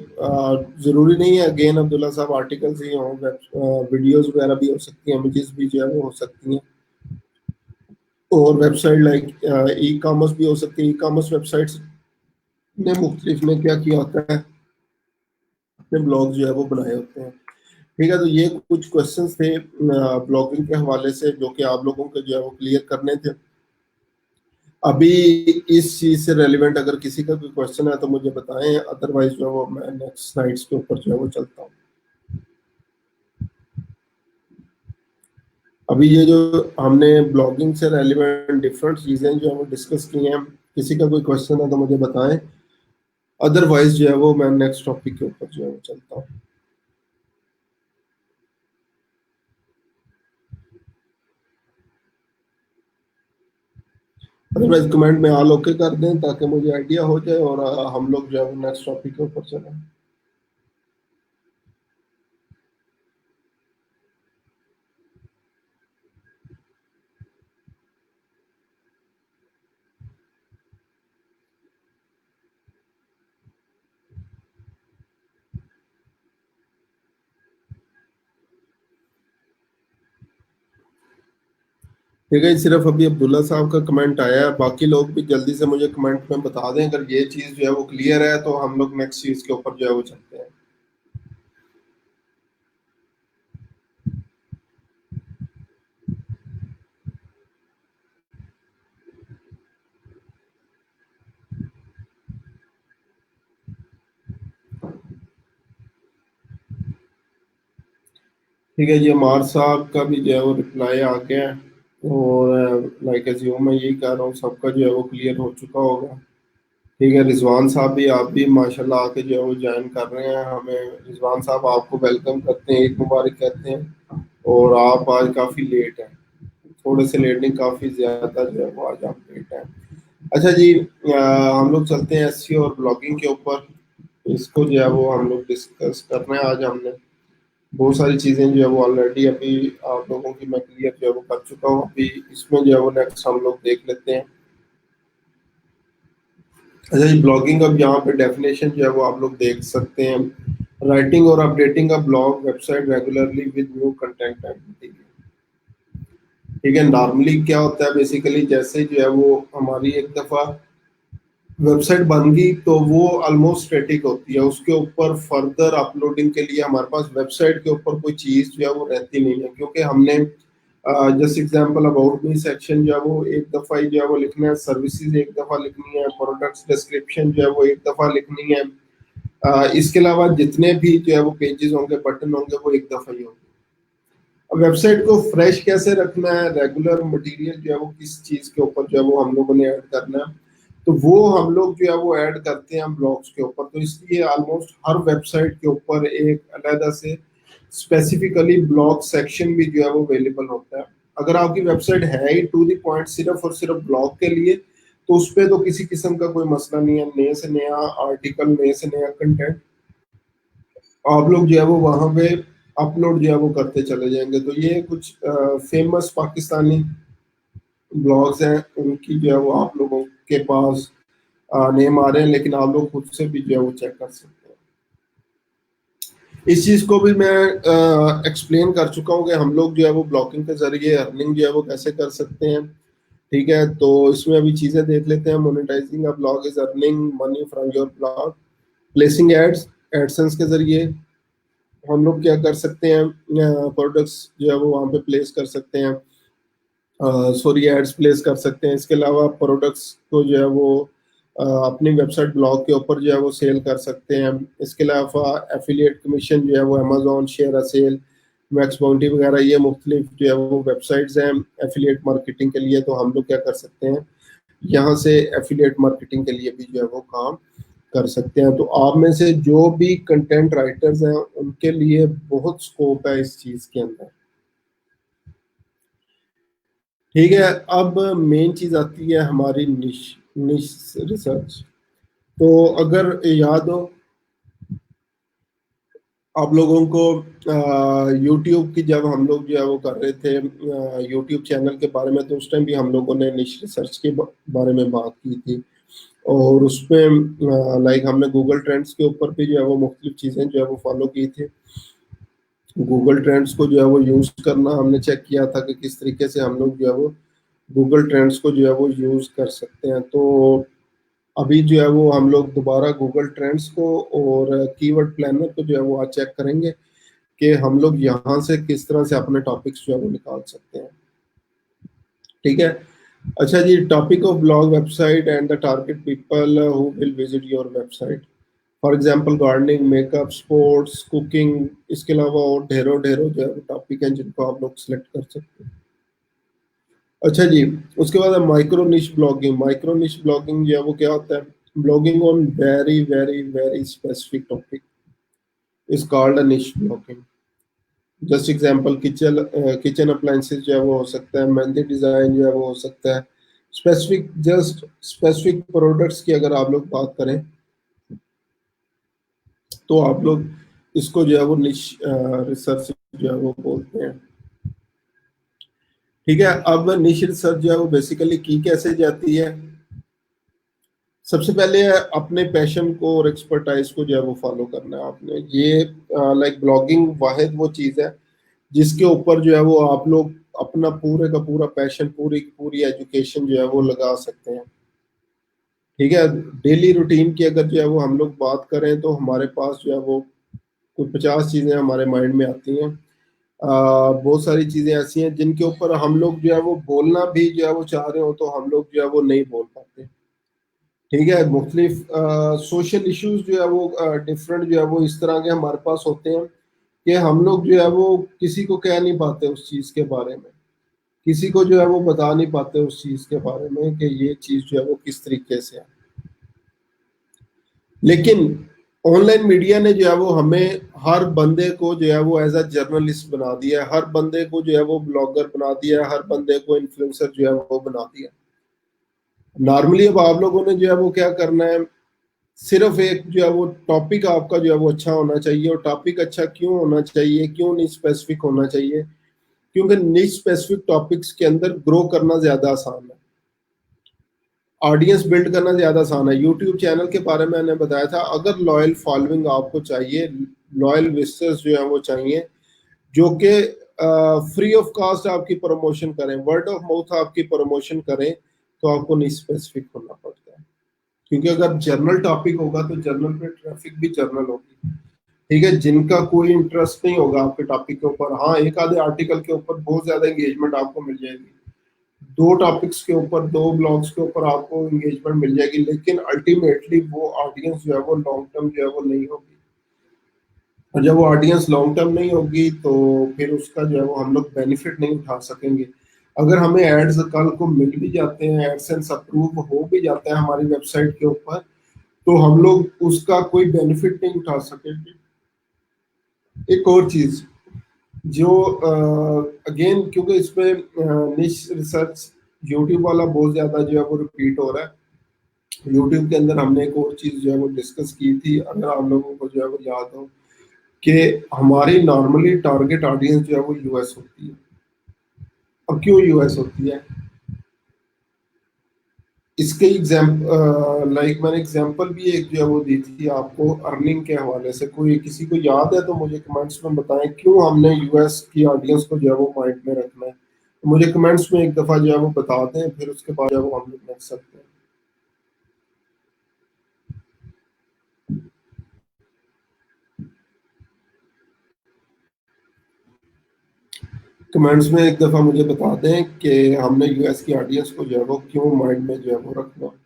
जरूरी नहीं है अगेन अब्दुल्ला साहब आर्टिकल्स ही हों, वीडियोस वगैरह भी हो सकती हैं, इमेजेस भी जो है वो हो सकती हैं। और वेबसाइट लाइक ई कॉमर्स भी हो सकती है। ई कॉमर्स वेबसाइट्स ने मुख्तलिफ में क्या किया होता है, अपने ब्लॉग जो है वो बनाए होते हैं। ठीक है, तो ये कुछ क्वेश्चंस थे ब्लॉगिंग के हवाले से, जो कि आप लोगों को जो है वो क्लियर करने थे। अभी इस चीज से रेलिवेंट अगर किसी का कोई क्वेश्चन है तो मुझे बताएं, अदरवाइज जो है वो मैं नेक्स्ट स्लाइड्स के ऊपर जो है वो चलता हूँ। अभी ये जो हमने ब्लॉगिंग से रेलिवेंट डिफरेंट चीजें जो है वो डिस्कस की हैं, किसी का कोई क्वेश्चन है तो मुझे बताएं, अदरवाइज जो है वो मैं नेक्स्ट टॉपिक के ऊपर जो है वो चलता हूँ। अदरवाइज कमेंट में ऑल ओके कर दें ताकि मुझे आइडिया हो जाए, और हम लोग जो है वो नेक्स्ट टॉपिक के ऊपर चलें। ठीक है, सिर्फ अभी अब्दुल्ला साहब का कमेंट आया है, बाकी लोग भी जल्दी से मुझे कमेंट में बता दें अगर ये चीज़ जो है वो क्लियर है, तो हम लोग नेक्स्ट चीज़ के ऊपर जो है वो चलते हैं। ठीक है जी, अमार साहब का भी जो है वो रिप्लाई आ गया है। और लाइक एज्यूम मैं यही कह रहा हूँ सबका जो है वो क्लियर हो चुका होगा। ठीक है, रिजवान साहब भी, आप भी माशाल्लाह आके जो है वो ज्वाइन कर रहे हैं हमें। रिजवान साहब आपको वेलकम करते हैं, ईद मुबारक कहते हैं। और आप आज काफ़ी लेट हैं, थोड़े से लेट नहीं, काफ़ी ज़्यादा जो है वो आज आप लेट हैं। अच्छा जी, हम लोग चलते हैं एसईओ और ब्लॉगिंग के ऊपर। इसको जो है वो हम लोग डिस्कस करना है आज हमने। बहुत सारी चीज़ें जो है वो ऑलरेडी अभी आप लोगों की मैं क्लियर जो है वो कर चुका हूँ। अभी इसमें जो है वो नेक्स्ट हम लोग देख लेते हैं। अच्छा जी, ब्लॉगिंग, अब यहाँ पे डेफिनेशन जो है वो आप लोग देख सकते हैं। राइटिंग और updating a blog website regularly with new content and material. ठीक है, नॉर्मली क्या होता है, बेसिकली जैसे जो है वो हमारी एक दफ़ा वेबसाइट बन गई तो वो ऑलमोस्ट स्टैटिक होती है, उसके ऊपर फर्दर अपलोडिंग के लिए हमारे पास वेबसाइट के ऊपर कोई चीज़ जो है वो रहती नहीं है, क्योंकि हमने just example about me section जो है वो एक दफ़ा ही जो है वो लिखना है, सर्विसेज एक दफ़ा लिखनी है, प्रोडक्ट्स डिस्क्रिप्शन जो है वो एक दफ़ा लिखनी है। इसके अलावा जितने भी जो है वो पेजेस होंगे, बटन होंगे, वो एक दफ़ा ही होंगे। अब वेबसाइट को फ्रेश कैसे रखना है, रेगुलर मटेरियल जो है वो किस चीज़ के ऊपर जो है वो हम लोगों ने ऐड करना है, तो वो हम लोग जो है वो ऐड करते हैं ब्लॉग्स के ऊपर। तो इसलिए ऑलमोस्ट हर वेबसाइट के ऊपर एक अलग से स्पेसिफिकली ब्लॉग सेक्शन भी जो है वो अवेलेबल होता है। अगर आपकी वेबसाइट है ही टू द पॉइंट सिर्फ और सिर्फ ब्लॉग के लिए, तो उस पर तो किसी किस्म का कोई मसला नहीं है। नए से नया आर्टिकल, नए से नया कंटेंट आप लोग जो है वो वहां पे अपलोड जो है वो करते चले जाएंगे। तो ये कुछ फेमस पाकिस्तानी ब्लॉग्स हैं, उनकी जो है वो आप लोगों के पास नेम आ रहे हैं, लेकिन आप लोग खुद से भी जो है वो चेक कर सकते हैं। इस चीज को भी मैं एक्सप्लेन कर चुका हूँ कि हम लोग जो है वो ब्लॉगिंग के जरिए अर्निंग जो है वो कैसे कर सकते हैं। ठीक है, तो इसमें अभी चीजें देख लेते हैं। Monetising a blog is earning money from your blog, placing ads, AdSense के जरिए हम लोग क्या कर सकते हैं, प्रोडक्ट्स जो है वो वहाँ पे प्लेस कर सकते हैं, सॉरी एड्स प्लेस कर सकते हैं। इसके अलावा प्रोडक्ट्स को जो है वो अपनी वेबसाइट ब्लॉग के ऊपर जो है वो सेल कर सकते हैं। इसके अलावा एफिलिएट कमीशन जो है वो Amazon, share a sale, Max bounty वगैरह, ये मुख्तलिफ जो है वो वेबसाइट्स हैं एफिलिएट मार्केटिंग के लिए। तो हम लोग क्या कर सकते हैं, यहाँ से एफिलिएट मार्केटिंग के लिए भी जो है वो काम कर सकते हैं। तो आप में से जो भी कंटेंट राइटर्स हैं उनके लिए बहुत स्कोप है इस चीज़ के अंदर। ठीक है, अब मेन चीज आती है हमारी निश निश रिसर्च। तो अगर याद हो आप लोगों को, यूट्यूब की जब हम लोग जो है वो कर रहे थे यूट्यूब चैनल के बारे में, तो उस टाइम भी हम लोगों ने निश रिसर्च के बारे में बात की थी। और उसमें लाइक हमने गूगल ट्रेंड्स के ऊपर भी जो है वो मुख्तलिफ चीज़ें जो है वो फॉलो की थी। गूगल ट्रेंड्स को जो है वो यूज़ करना हमने चेक किया था कि किस तरीके से हम लोग जो है वो गूगल ट्रेंड्स को जो है वो यूज़ कर सकते हैं। तो अभी जो है वो हम लोग दोबारा गूगल ट्रेंड्स को और कीवर्ड प्लानर को जो है वो आज चेक करेंगे कि हम लोग यहाँ से किस तरह से अपने टॉपिक्स जो है वो निकाल सकते हैं। ठीक है, अच्छा जी, topic of blog website and the target people who will visit your website. For example gardening, makeup, sports, cooking, इसके अलावा और ढेरों ढेरों जो है टॉपिक हैं जिनको आप लोग सिलेक्ट कर सकते हैं। अच्छा जी, उसके बाद है माइक्रो निश ब्लॉगिंग। माइक्रो निश ब्लॉगिंग जो है वो क्या होता है, blogging on very very very specific topic is called a niche blogging. Just example kitchen kitchen appliances जो है वो हो सकता है, मेहंदी डिजाइन जो है वो हो सकता है। स्पेसिफिक, जस्ट स्पेसिफिक प्रोडक्ट्स की अगर आप लोग बात करें तो आप लोग इसको जो है वो निश रिसर्च जो है वो बोलते हैं। ठीक है, अब निश रिसर्च जो है वो बेसिकली की कैसे जाती है। सबसे पहले अपने पैशन को और एक्सपर्टाइज को जो है वो फॉलो करना है आपने। ये लाइक ब्लॉगिंग वाहिद वो चीज़ है जिसके ऊपर जो है वो आप लोग अपना पूरे का पूरा पैशन, पूरी पूरी एजुकेशन जो है वो लगा सकते हैं। ठीक है, डेली रूटीन की अगर जो है वो हम लोग बात करें तो हमारे पास जो है वो कुछ 50 चीज़ें हमारे माइंड में आती हैं। बहुत सारी चीज़ें ऐसी हैं जिनके ऊपर हम लोग जो है वो बोलना भी जो है वो चाह रहे हो तो हम लोग जो है वो नहीं बोल पाते। ठीक है, मुख्तलिफ सोशल इश्यूज जो है वो डिफरेंट जो है वो इस तरह के हमारे पास होते हैं कि हम लोग जो है वो किसी को कह नहीं पाते उस चीज़ के बारे में, किसी को जो है वो बता नहीं पाते उस चीज़ के बारे में कि ये चीज़ जो है वो किस तरीके से है। लेकिन ऑनलाइन मीडिया ने जो है वो हमें हर बंदे को जो है वो एज अ जर्नलिस्ट बना दिया है, हर बंदे को जो है वो ब्लॉगर बना दिया है, हर बंदे को इन्फ्लुएंसर जो है वो बना दिया। नॉर्मली अब आप लोगों ने जो है वो क्या करना है, सिर्फ एक जो है वो टॉपिक आपका जो है वो अच्छा होना चाहिए। और टॉपिक अच्छा क्यों होना चाहिए, क्यों नहीं स्पेसिफिक होना चाहिए, क्योंकि निच स्पेसिफिक टॉपिक्स के अंदर ग्रो करना ज्यादा आसान है, ऑडियंस बिल्ड करना ज्यादा आसान है। यूट्यूब चैनल के बारे में मैंने बताया था, अगर लॉयल फॉलोइंग आपको चाहिए, लॉयल विजिटर्स जो है वो चाहिए जो कि फ्री ऑफ कास्ट आपकी प्रमोशन करें, वर्ड ऑफ माउथ आपकी प्रमोशन करें, तो आपको नहीं स्पेसिफिक होना पड़ता है। क्योंकि अगर जर्नल टॉपिक होगा तो जर्नल पे ट्रैफिक भी जर्नल होगी। ठीक है, जिनका कोई इंटरेस्ट नहीं होगा आपके टॉपिक के ऊपर, हाँ एक आधे आर्टिकल के ऊपर बहुत ज्यादा एंगेजमेंट आपको मिल जाएगी, दो टॉपिक्स के ऊपर, दो ब्लॉग्स के ऊपर आपको एंगेजमेंट मिल जाएगी, लेकिन अल्टीमेटली वो ऑडियंस जो है वो लॉन्ग टर्म जो है वो नहीं होगी। और जब वो ऑडियंस लॉन्ग टर्म नहीं होगी तो फिर उसका जो है वो हम लोग बेनिफिट नहीं उठा सकेंगे। अगर हमें एड्स कल को मिल भी जाते हैं, एडसेंस अप्रूव हो भी जाता है हमारी वेबसाइट के ऊपर, तो हम लोग उसका कोई बेनिफिट नहीं उठा सकेंगे। एक और चीज, जो अगेन क्योंकि इसमें निश रिसर्च यूट्यूब वाला बहुत ज्यादा जो है वो रिपीट हो रहा है। यूट्यूब के अंदर हमने एक और चीज जो है वो डिस्कस की थी, अगर आप लोगों को जो है वो याद हो, कि हमारी नॉर्मली टारगेट ऑडियंस जो है वो यूएस होती है। अब क्यों यूएस होती है, इसके लाइक मैंने एग्जांपल भी एक जो है वो दी थी आपको अर्निंग के हवाले से। कोई किसी को याद है तो मुझे कमेंट्स में बताएं क्यों हमने यूएस की ऑडियंस को जो है वो माइंड में रखना है। तो मुझे कमेंट्स में एक दफा जो है वो बता दें, फिर उसके बाद जो है वो हम लोग नेक्स्ट सकते हैं। कमेंट्स में एक दफा मुझे बता दें कि हमने यूएस की ऑडियंस को जो है वो क्यों माइंड में जो है वो रखना।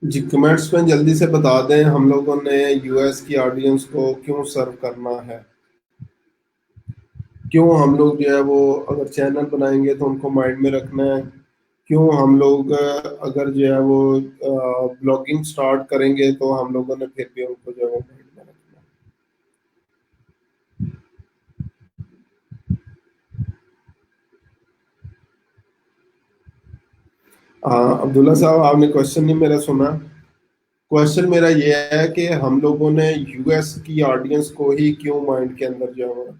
जी कमेंट्स में जल्दी से बता दें हम लोगों ने यूएस की ऑडियंस को क्यों सर्व करना है, क्यों हम लोग जो है वो अगर चैनल बनाएंगे तो उनको माइंड में रखना है, क्यों हम लोग अगर जो है वो ब्लॉगिंग स्टार्ट करेंगे तो हम लोगों ने फिर भी उनको जो है वो माइंड में रखना है। अब्दुल्ला साहब आपने क्वेश्चन नहीं मेरा सुना। क्वेश्चन मेरा ये है कि हम लोगों ने यूएस की ऑडियंस को ही क्यों माइंड के अंदर जो है वो रखना है।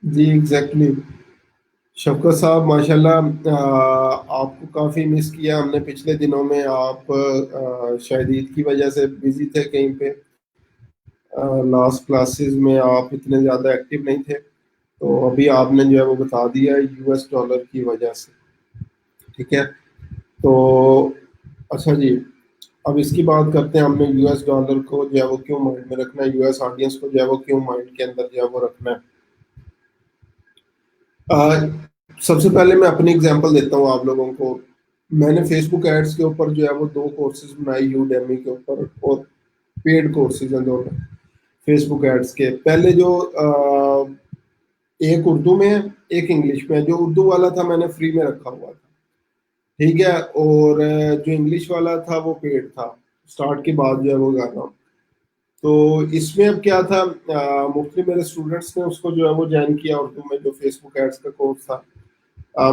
जी एग्जैक्टली exactly। शफकत साहब माशाल्लाह, आपको काफ़ी मिस किया हमने पिछले दिनों में। आप शायद ईद की वजह से बिजी थे कहीं पे, लास्ट क्लासेस में आप इतने ज़्यादा एक्टिव नहीं थे, तो अभी आपने जो है वो बता दिया यूएस डॉलर की वजह से। ठीक है, तो अच्छा जी, अब इसकी बात करते हैं हमने यूएस डॉलर को जो है वो क्यों माइंड में रखना है, यूएस ऑडियंस को जो है वो क्यों माइंड के अंदर जो है वो रखना है। सबसे पहले मैं अपनी एग्जांपल देता हूँ आप लोगों को। मैंने फेसबुक एड्स के ऊपर जो है वो दो कोर्सेज बनाए यूडेमी के ऊपर, और पेड कोर्सेज हैं दोनों फेसबुक एड्स के। पहले जो एक उर्दू में है, एक इंग्लिश में है। जो उर्दू वाला था मैंने फ्री में रखा हुआ था, ठीक है, और जो इंग्लिश वाला था वो पेड था। स्टार्ट के बाद जो है वो कर रहा हूँ। तो इसमें अब क्या था, मुख्तलिफ मेरे स्टूडेंट्स ने उसको जो है वो ज्वाइन किया उर्दू में, जो फेसबुक एड्स का कोर्स था।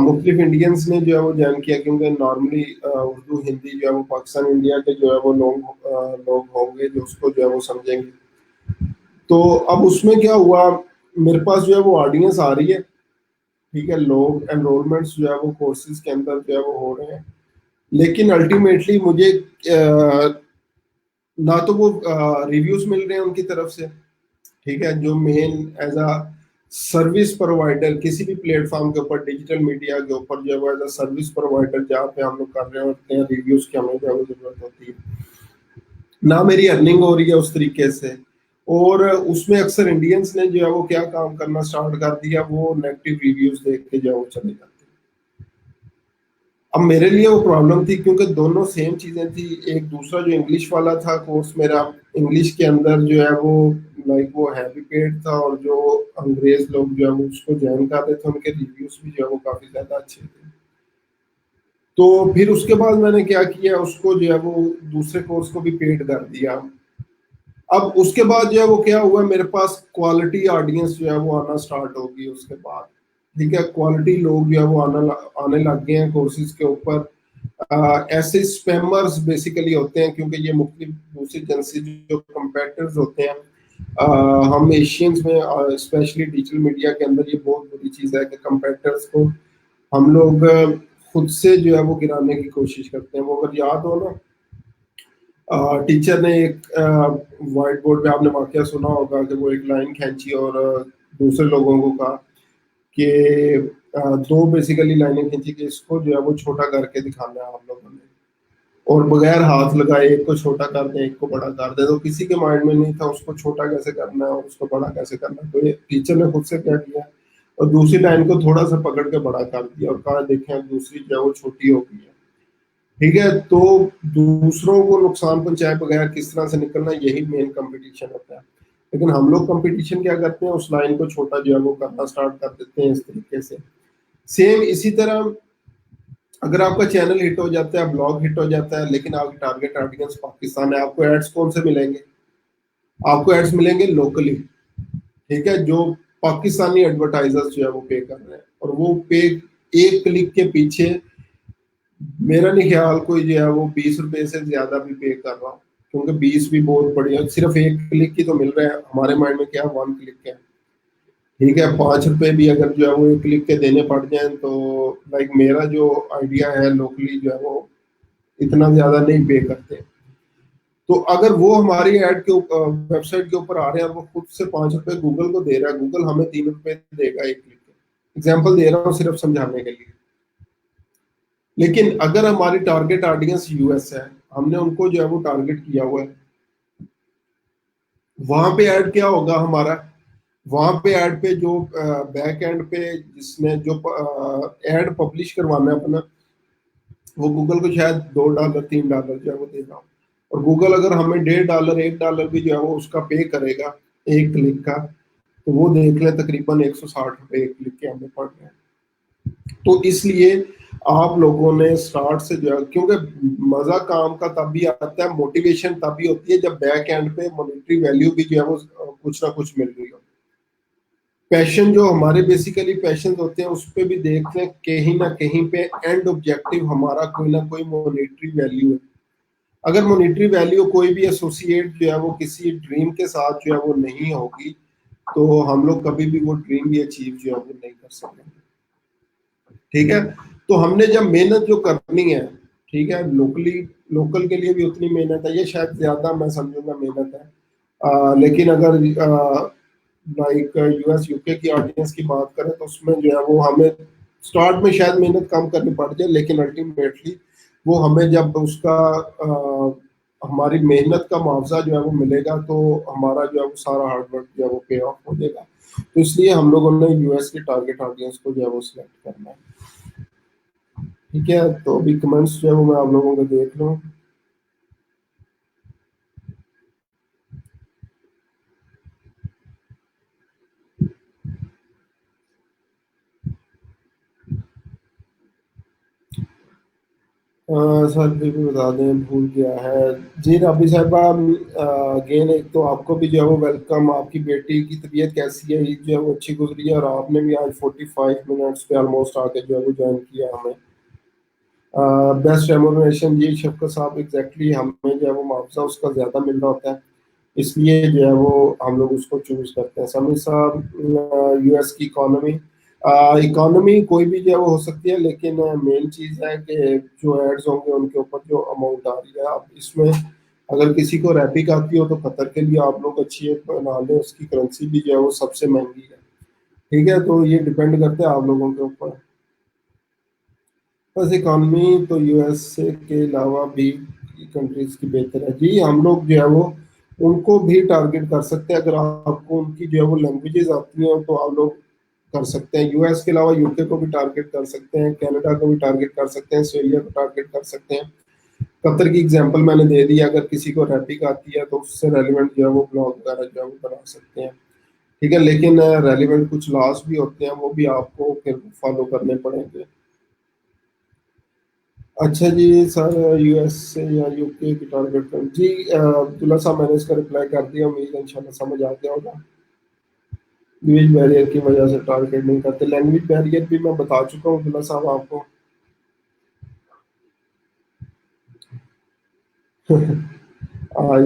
मुख्तलिफ इंडियंस ने जो है वो ज्वाइन किया, क्योंकि नॉर्मली उर्दू हिंदी जो है वो पाकिस्तान इंडिया के जो है वो लोग होंगे जो उसको जो है वो समझेंगे। तो अब उसमें क्या हुआ, मेरे पास जो है वो ऑडियंस आ रही है, ठीक है, लोग एनरोलमेंट्स जो है वो कोर्सेज के अंदर जो है वो हो रहे हैं, लेकिन अल्टीमेटली मुझे ना तो वो रिव्यूज मिल रहे हैं उनकी तरफ से, ठीक है, जो main as a service provider किसी भी प्लेटफॉर्म के ऊपर, डिजिटल मीडिया के ऊपर जो है वो एज अ सर्विस प्रोवाइडर जहाँ पे हम लोग कर रहे होते हैं रिव्यूज की हमें जो है वो जरूरत होती है, ना मेरी अर्निंग हो रही है उस तरीके से। और उसमें अक्सर इंडियंस ने जो है वो क्या काम करना स्टार्ट कर दिया, वो नेगेटिव रिव्यूज देख के जो है वो चले जाते हैं। अब मेरे लिए वो प्रॉब्लम थी, क्योंकि दोनों सेम चीजें थी। एक दूसरा जो इंग्लिश वाला था कोर्स मेरा, इंग्लिश के अंदर जो है वो लाइक वो हैवी पेड था, और जो अंग्रेज लोग जो है वो उसको ज्वाइन कर रहे थे उनके रिव्यूज भी जो है वो काफी ज्यादा अच्छे थे। तो फिर उसके बाद मैंने क्या किया, उसको जो है वो दूसरे कोर्स को भी पेड कर दिया। अब उसके बाद जो है वो क्या हुआ, मेरे पास क्वालिटी ऑडियंस जो है वो आना स्टार्ट होगी उसके बाद, ठीक है, क्वालिटी लोग जो है वो आने लग गए हैं कोर्सेज के ऊपर। ऐसे स्पैमर्स बेसिकली होते हैं, क्योंकि ये मुख्तलिफ दूसरी जन से जो कंपेटर्स होते हैं, हम एशियंस में स्पेशली डिजिटल मीडिया के अंदर ये बहुत बड़ी चीज़ है कि कंपेटर्स को हम लोग खुद से जो है वो गिराने की कोशिश करते हैं। वो अगर याद हो ना, टीचर ने एक व्हाइट बोर्ड पे आपने वाकया सुना होगा कि वो एक लाइन खींची और दूसरे लोगों को कहा कि दो बेसिकली लाइनें खींची कि इसको जो है वो छोटा करके दिखाना है आप लोगों ने। और बगैर हाथ लगाए एक को छोटा कर दें एक को बड़ा कर दें, तो किसी के माइंड में नहीं था उसको छोटा कैसे करना है और उसको बड़ा कैसे करना है, तो ये टीचर ने खुद से क्या किया और दूसरी लाइन को थोड़ा सा पकड़ के बड़ा कर दिया और कहा देखें अब दूसरी जो है वो छोटी हो गई है। ठीक है, तो दूसरों को नुकसान पहुंचाए बगैर किस तरह से निकलना, यही मेन कंपटीशन होता है। लेकिन हम लोग कंपटीशन क्या करते हैं, उस लाइन को छोटा जो है वो करना स्टार्ट कर देते हैं इस तरीके से। सेम इसी तरह अगर आपका चैनल हिट हो जाता है, ब्लॉग हिट हो जाता है, लेकिन आपकी टारगेट ऑडियंस पाकिस्तान है, आपको एड्स कौन से मिलेंगे? आपको एड्स मिलेंगे लोकली। ठीक है, जो पाकिस्तानी एडवर्टाइजर्स जो है वो पे कर रहे हैं, और वो पे एक क्लिक के पीछे मेरा नहीं ख्याल कोई जो है वो 20 रुपए से ज्यादा भी पे कर रहा हूँ, क्योंकि 20 भी बहुत बढ़िया, सिर्फ एक क्लिक की तो मिल रहा है। हमारे माइंड में क्या वन क्लिक है। ठीक है, 5 रुपए भी अगर जो है वो एक क्लिक के देने पड़ जाए तो लाइक मेरा जो आइडिया है लोकली जो है वो इतना ज्यादा नहीं पे करते। तो अगर वो हमारी ऐड के वेबसाइट के ऊपर आ रहे हैं और वो खुद से 5 रुपए गूगल को दे रहा है, गूगल हमें 3 रुपए देगा एक क्लिक के। एग्जाम्पल दे रहा हूँ सिर्फ समझाने के लिए। लेकिन अगर हमारी टारगेट ऑडियंस यूएस है, हमने उनको जो है वो टारगेट किया हुआ है, वहां पे ऐड क्या होगा हमारा, वहां पे ऐड पे जो बैक एंड पे जिसने जो ऐड पब्लिश करवाना है अपना, वो गूगल को शायद $2 $3 जो है वो देगा। और गूगल अगर हमें $1.5 $1 भी जो है वो उसका पे करेगा एक क्लिक का, तो वो देख ले तकरीबन 160 रुपए एक क्लिक के हमें पड़ रहे हैं। तो इसलिए आप लोगों ने स्टार्ट से जो है, क्योंकि मजा काम का तभी आता है, मोटिवेशन तभी होती है जब बैक एंड पे मॉनेटरी वैल्यू भी जो है वो कुछ ना कुछ मिल रही हो। पैशन जो हमारे बेसिकली पैशन होते हैं उस पर भी देख लें, कहीं ना कहीं पे एंड ऑब्जेक्टिव हमारा कोई ना कोई मॉनेटरी वैल्यू है। अगर मॉनेटरी वैल्यू कोई भी एसोसिएट जो है वो किसी ड्रीम के साथ जो है वो नहीं होगी, तो हम लोग कभी भी वो ड्रीम भी अचीव जो है वो नहीं कर सकते। ठीक है, तो हमने जब मेहनत जो करनी है, ठीक है, लोकली लोकल के लिए भी उतनी मेहनत है, ये शायद ज्यादा मैं समझूंगा मेहनत है। लेकिन अगर लाइक यूएस यूके की ऑडियंस की बात करें तो उसमें जो है वो हमें स्टार्ट में शायद मेहनत कम करनी पड़ जाए, लेकिन अल्टीमेटली वो हमें जब उसका हमारी मेहनत का मुआवजा जो है वो मिलेगा, तो हमारा जो है वो सारा हार्डवर्क जो है वो पे ऑफ हो जाएगा। तो इसलिए हम लोगों ने यूएस के टारगेट ऑडियंस को जो है वो सिलेक्ट करना है। ठीक है, तो अभी कमेंट्स जो है वो मैं आप लोगों को देख लूँ। सर फिर भी बता दें, भूल गया है। जी रबी साहबा, अगेन एक तो आपको भी जो है वो वेलकम। आपकी बेटी की तबीयत कैसी है? ईद जो है वो अच्छी गुजरी है, और आपने भी आज 45 मिनट्स पे ऑलमोस्ट आके जो है वो ज्वाइन किया हमें। बेस्ट रेमोनेशन जी शफकत साहब, एग्जैक्टली हमें जो है वो मुआवजा उसका ज़्यादा मिल रहा होता है, इसलिए जो है वो हम लोग उसको चूज करते हैं। समीर साहब, यूएस की इकोनॉमी, इकोनॉमी कोई भी जो है वो हो सकती है, लेकिन मेन चीज़ है कि जो एड्स होंगे उनके ऊपर जो अमाउंट आ रही है। अब इसमें अगर किसी को रैपिक आती हो तो कतर के लिए आप लोग अच्छी एक बना लें, उसकी करेंसी भी जो है वो सबसे महंगी है। ठीक है, तो ये डिपेंड करता है आप लोगों के ऊपर। बस इकॉनमी तो यूएसए के अलावा भी कंट्रीज की बेहतर है जी। हम लोग जो है वो उनको भी टारगेट कर सकते हैं, अगर आपको उनकी जो है वो लैंग्वेजेस आती हैं तो आप लोग कर सकते हैं। यूएस के अलावा यूके को भी टारगेट कर सकते हैं, कनाडा को भी टारगेट कर सकते हैं, ऑस्ट्रेलिया को टारगेट कर सकते हैं। कतर की एग्जांपल मैंने दे दी, अगर किसी को रैपिक आती है तो उससे रेलिवेंट जो है वो ब्लॉग वगैरह जो है वो बना सकते हैं। ठीक है, लेकिन रेलिवेंट कुछ लॉस भी होते हैं, वो भी आपको फिर फॉलो करने पड़ेंगे। अच्छा जी सर, यूएस से या यूके की टारगेट कर जी, अब्दुल्ला साहब मैंने इसका रिप्लाई कर दिया, उम्मीद है इंशाल्लाह समझ आ गया होगा। लैंग्वेज बैरियर की वजह से टारगेट नहीं करते, लैंग्वेज बैरियर भी मैं बता चुका हूँ अब्दुल्ला साहब आपको।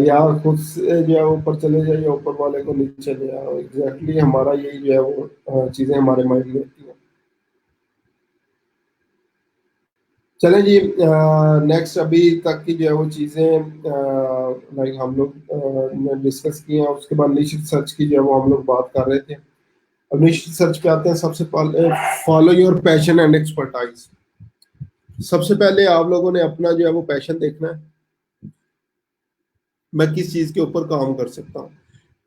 या खुद से जो है ऊपर चले जाए या ऊपर वाले को नीचे ले आओ, एग्जैक्टली हमारा यही जो है वो चीज़ें हमारे माइंड में होती हैं। चलें जी, नेक्स्ट अभी तक की जो है वो चीज़ें लाइक हम लोग ने डिस्कस की हैं, उसके बाद निश्चित सर्च की जो है वो हम लोग बात कर रहे थे। अब निश्चित सर्च पे आते हैं। सबसे पहले follow your passion and expertise. सबसे पहले आप लोगों ने अपना जो है वो पैशन देखना है, मैं किस चीज के ऊपर काम कर सकता हूँ।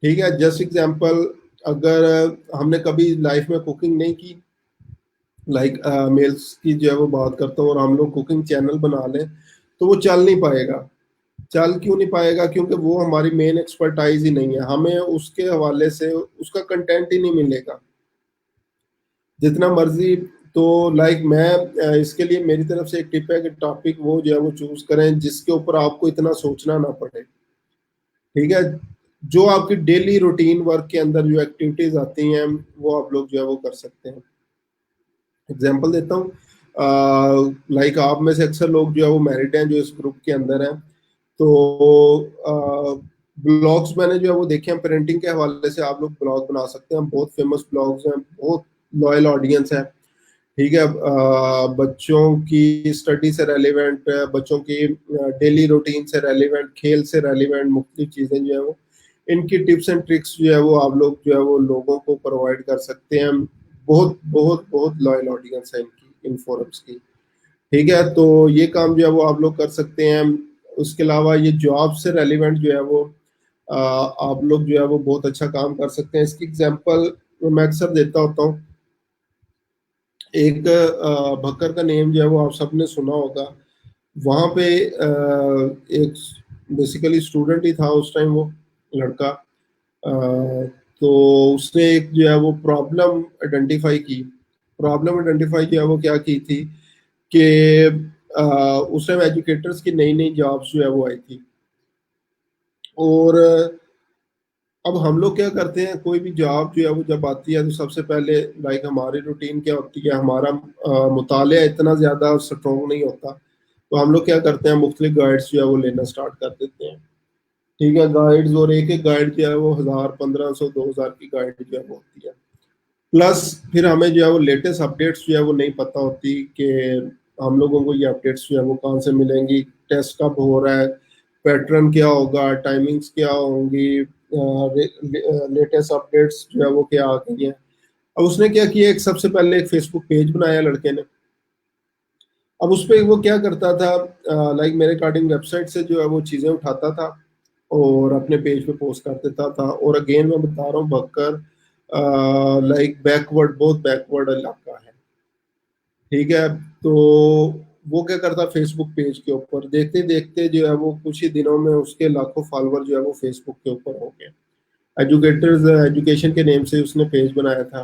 ठीक है, जस्ट एग्जांपल, अगर हमने कभी लाइफ में कुकिंग नहीं की, लाइक मेल्स की जो है वो बात करता हूँ, और हम लोग कुकिंग चैनल बना लें, तो वो चल नहीं पाएगा। चल क्यों नहीं पाएगा? क्योंकि वो हमारी मेन एक्सपर्टाइज ही नहीं है, हमें उसके हवाले से उसका कंटेंट ही नहीं मिलेगा जितना मर्जी। तो लाइक मैं इसके लिए मेरी तरफ से एक टिप है कि टॉपिक वो जो है वो चूज करें जिसके ऊपर आपको इतना सोचना ना पड़े। ठीक है, जो आपकी डेली रूटीन वर्क के अंदर जो एक्टिविटीज आती हैं वो आप लोग जो है वो कर सकते हैं। एग्जाम्पल देता हूँ, लाइक आप में से अक्सर लोग जो है वो मैरिड हैं जो इस ग्रुप के अंदर हैं, तो ब्लॉग्स मैंने जो है वो देखे हैं पेरेंटिंग के हवाले से, आप लोग ब्लॉग बना सकते हैं, बहुत फेमस ब्लॉग्स हैं, बहुत लॉयल ऑडियंस है। ठीक है, बच्चों की स्टडी से रेलिवेंट, बच्चों की डेली रूटीन से रेलिवेंट, खेल से रेलिवेंट मुख्तलिफ चीज़ें जो है वो, इनकी टिप्स एंड ट्रिक्स जो है वो आप लोग जो है वो लोगों को प्रोवाइड कर सकते हैं। बहुत बहुत बहुत लॉयल ऑडियंस है इनकी, इन फोरम्स की। ठीक है, तो ये काम जो है वो आप लोग कर सकते हैं। उसके अलावा ये जॉब से रेलिवेंट जो है वो आप लोग जो है वो बहुत अच्छा काम कर सकते हैं। इसकी एग्जांपल मैं अक्सर देता होता हूँ। एक भक्कर का नेम जो है वो आप सबने सुना होगा। वहाँ पे एक बेसिकली स्टूडेंट ही था उस टाइम, वो लड़का। तो उसने एक जो है वो प्रॉब्लम आइडेंटिफाई की। प्रॉब्लम आइडेंटिफाई जो है वो क्या की थी कि उस टाइम एजुकेटर्स की नई नई जॉब्स जो है वो आई थी। और अब हम लोग क्या करते हैं, कोई भी जॉब जो है वो जब आती है तो सबसे पहले लाइक हमारी रूटीन क्या होती है, हमारा मुतालिया इतना ज़्यादा स्ट्रॉन्ग नहीं होता, तो हम लोग क्या करते हैं, मुख्तलिफ गाइड्स जो है वो लेना स्टार्ट कर देते हैं। ठीक है, गाइड्स, और एक एक गाइड जो है वो 1000, 1500, 2000 की गाइड जो है वो होती है। प्लस फिर हमें जो है वो लेटेस्ट अपडेट्स जो है वो नहीं पता होती कि हम लोगों को ये अपडेट्स जो है वो कहाँ से मिलेंगी, टेस्ट कब हो रहा है, पैटर्न क्या होगा, टाइमिंग्स क्या होंगी, लेटेस्ट अपडेट्स जो है वो क्या आ गई हैं। अब उसने क्या किया, एक सबसे पहले एक फेसबुक पेज बनाया लड़के ने। अब उस पर वो क्या करता था, लाइक मेरे अकॉर्डिंग वेबसाइट से जो है वो चीज़ें उठाता था और अपने पेज पे पोस्ट कर देता था। और अगेन मैं बता रहा हूँ, भक्कर लाइक बैकवर्ड, बहुत बैकवर्ड इलाका है। ठीक है, तो वो क्या करता, फेसबुक पेज के ऊपर देखते देखते जो है वो कुछ ही दिनों में उसके लाखों फॉलोअर जो है वो फेसबुक के ऊपर हो गए। एजुकेटर्स एजुकेशन के नेम से उसने पेज बनाया था।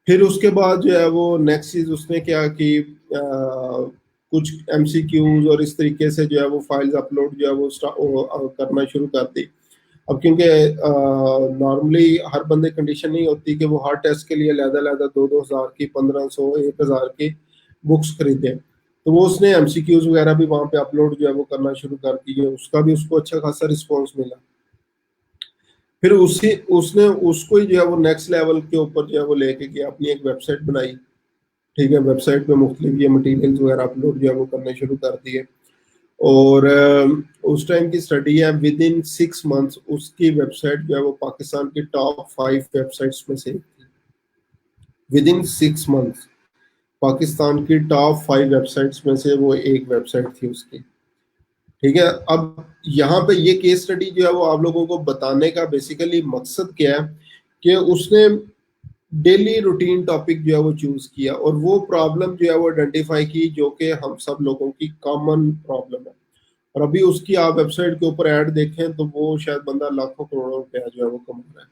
फिर उसके बाद जो है वो नेक्स्ट चीज उसने क्या की, कुछ एमसीक्यूज और इस तरीके से जो है वो फाइल्स अपलोड जो है वो करना शुरू कर दी। अब क्योंकि नॉर्मली हर बंदे कंडीशन नहीं होती कि वो हर टेस्ट के लिए लहदा लहदा 2-2 हज़ार की, 1500, 1000 की बुक्स खरीदे, तो वो उसने एमसीक्यूज वगैरह भी वहाँ पे अपलोड जो है वो करना शुरू कर दिए, उसका भी उसको अच्छा खासा रिस्पॉन्स मिला। फिर उसी उसने उसको ही जो है वो नेक्स्ट लेवल के ऊपर जो है वो लेके गया, अपनी एक वेबसाइट बनाई। ठीक है, वेबसाइट पे मुख्तलिफ ये मटीरियल्स वगैरह अपलोड जो है वो करने शुरू कर दिए। और उस टाइम की स्टडी है, विद इन 6 मंथ्स उसकी वेबसाइट जो है वो पाकिस्तान की टॉप 5 वेबसाइट्स में से एक थी। विद इन 6 मंथ्स पाकिस्तान की टॉप 5 वेबसाइट्स में से वो एक वेबसाइट थी उसकी। ठीक है, अब यहाँ पे ये केस स्टडी जो है वो आप लोगों को बताने का बेसिकली मकसद क्या है कि उसने डेली रूटीन टॉपिक जो है वो चूज किया और वो प्रॉब्लम जो है वो आइडेंटिफाई की जो कि हम सब लोगों की कॉमन प्रॉब्लम है। और अभी उसकी आप वेबसाइट के ऊपर ऐड देखें तो वो शायद बंदा लाखों करोड़ों रुपया जो है वो कमा रहा है।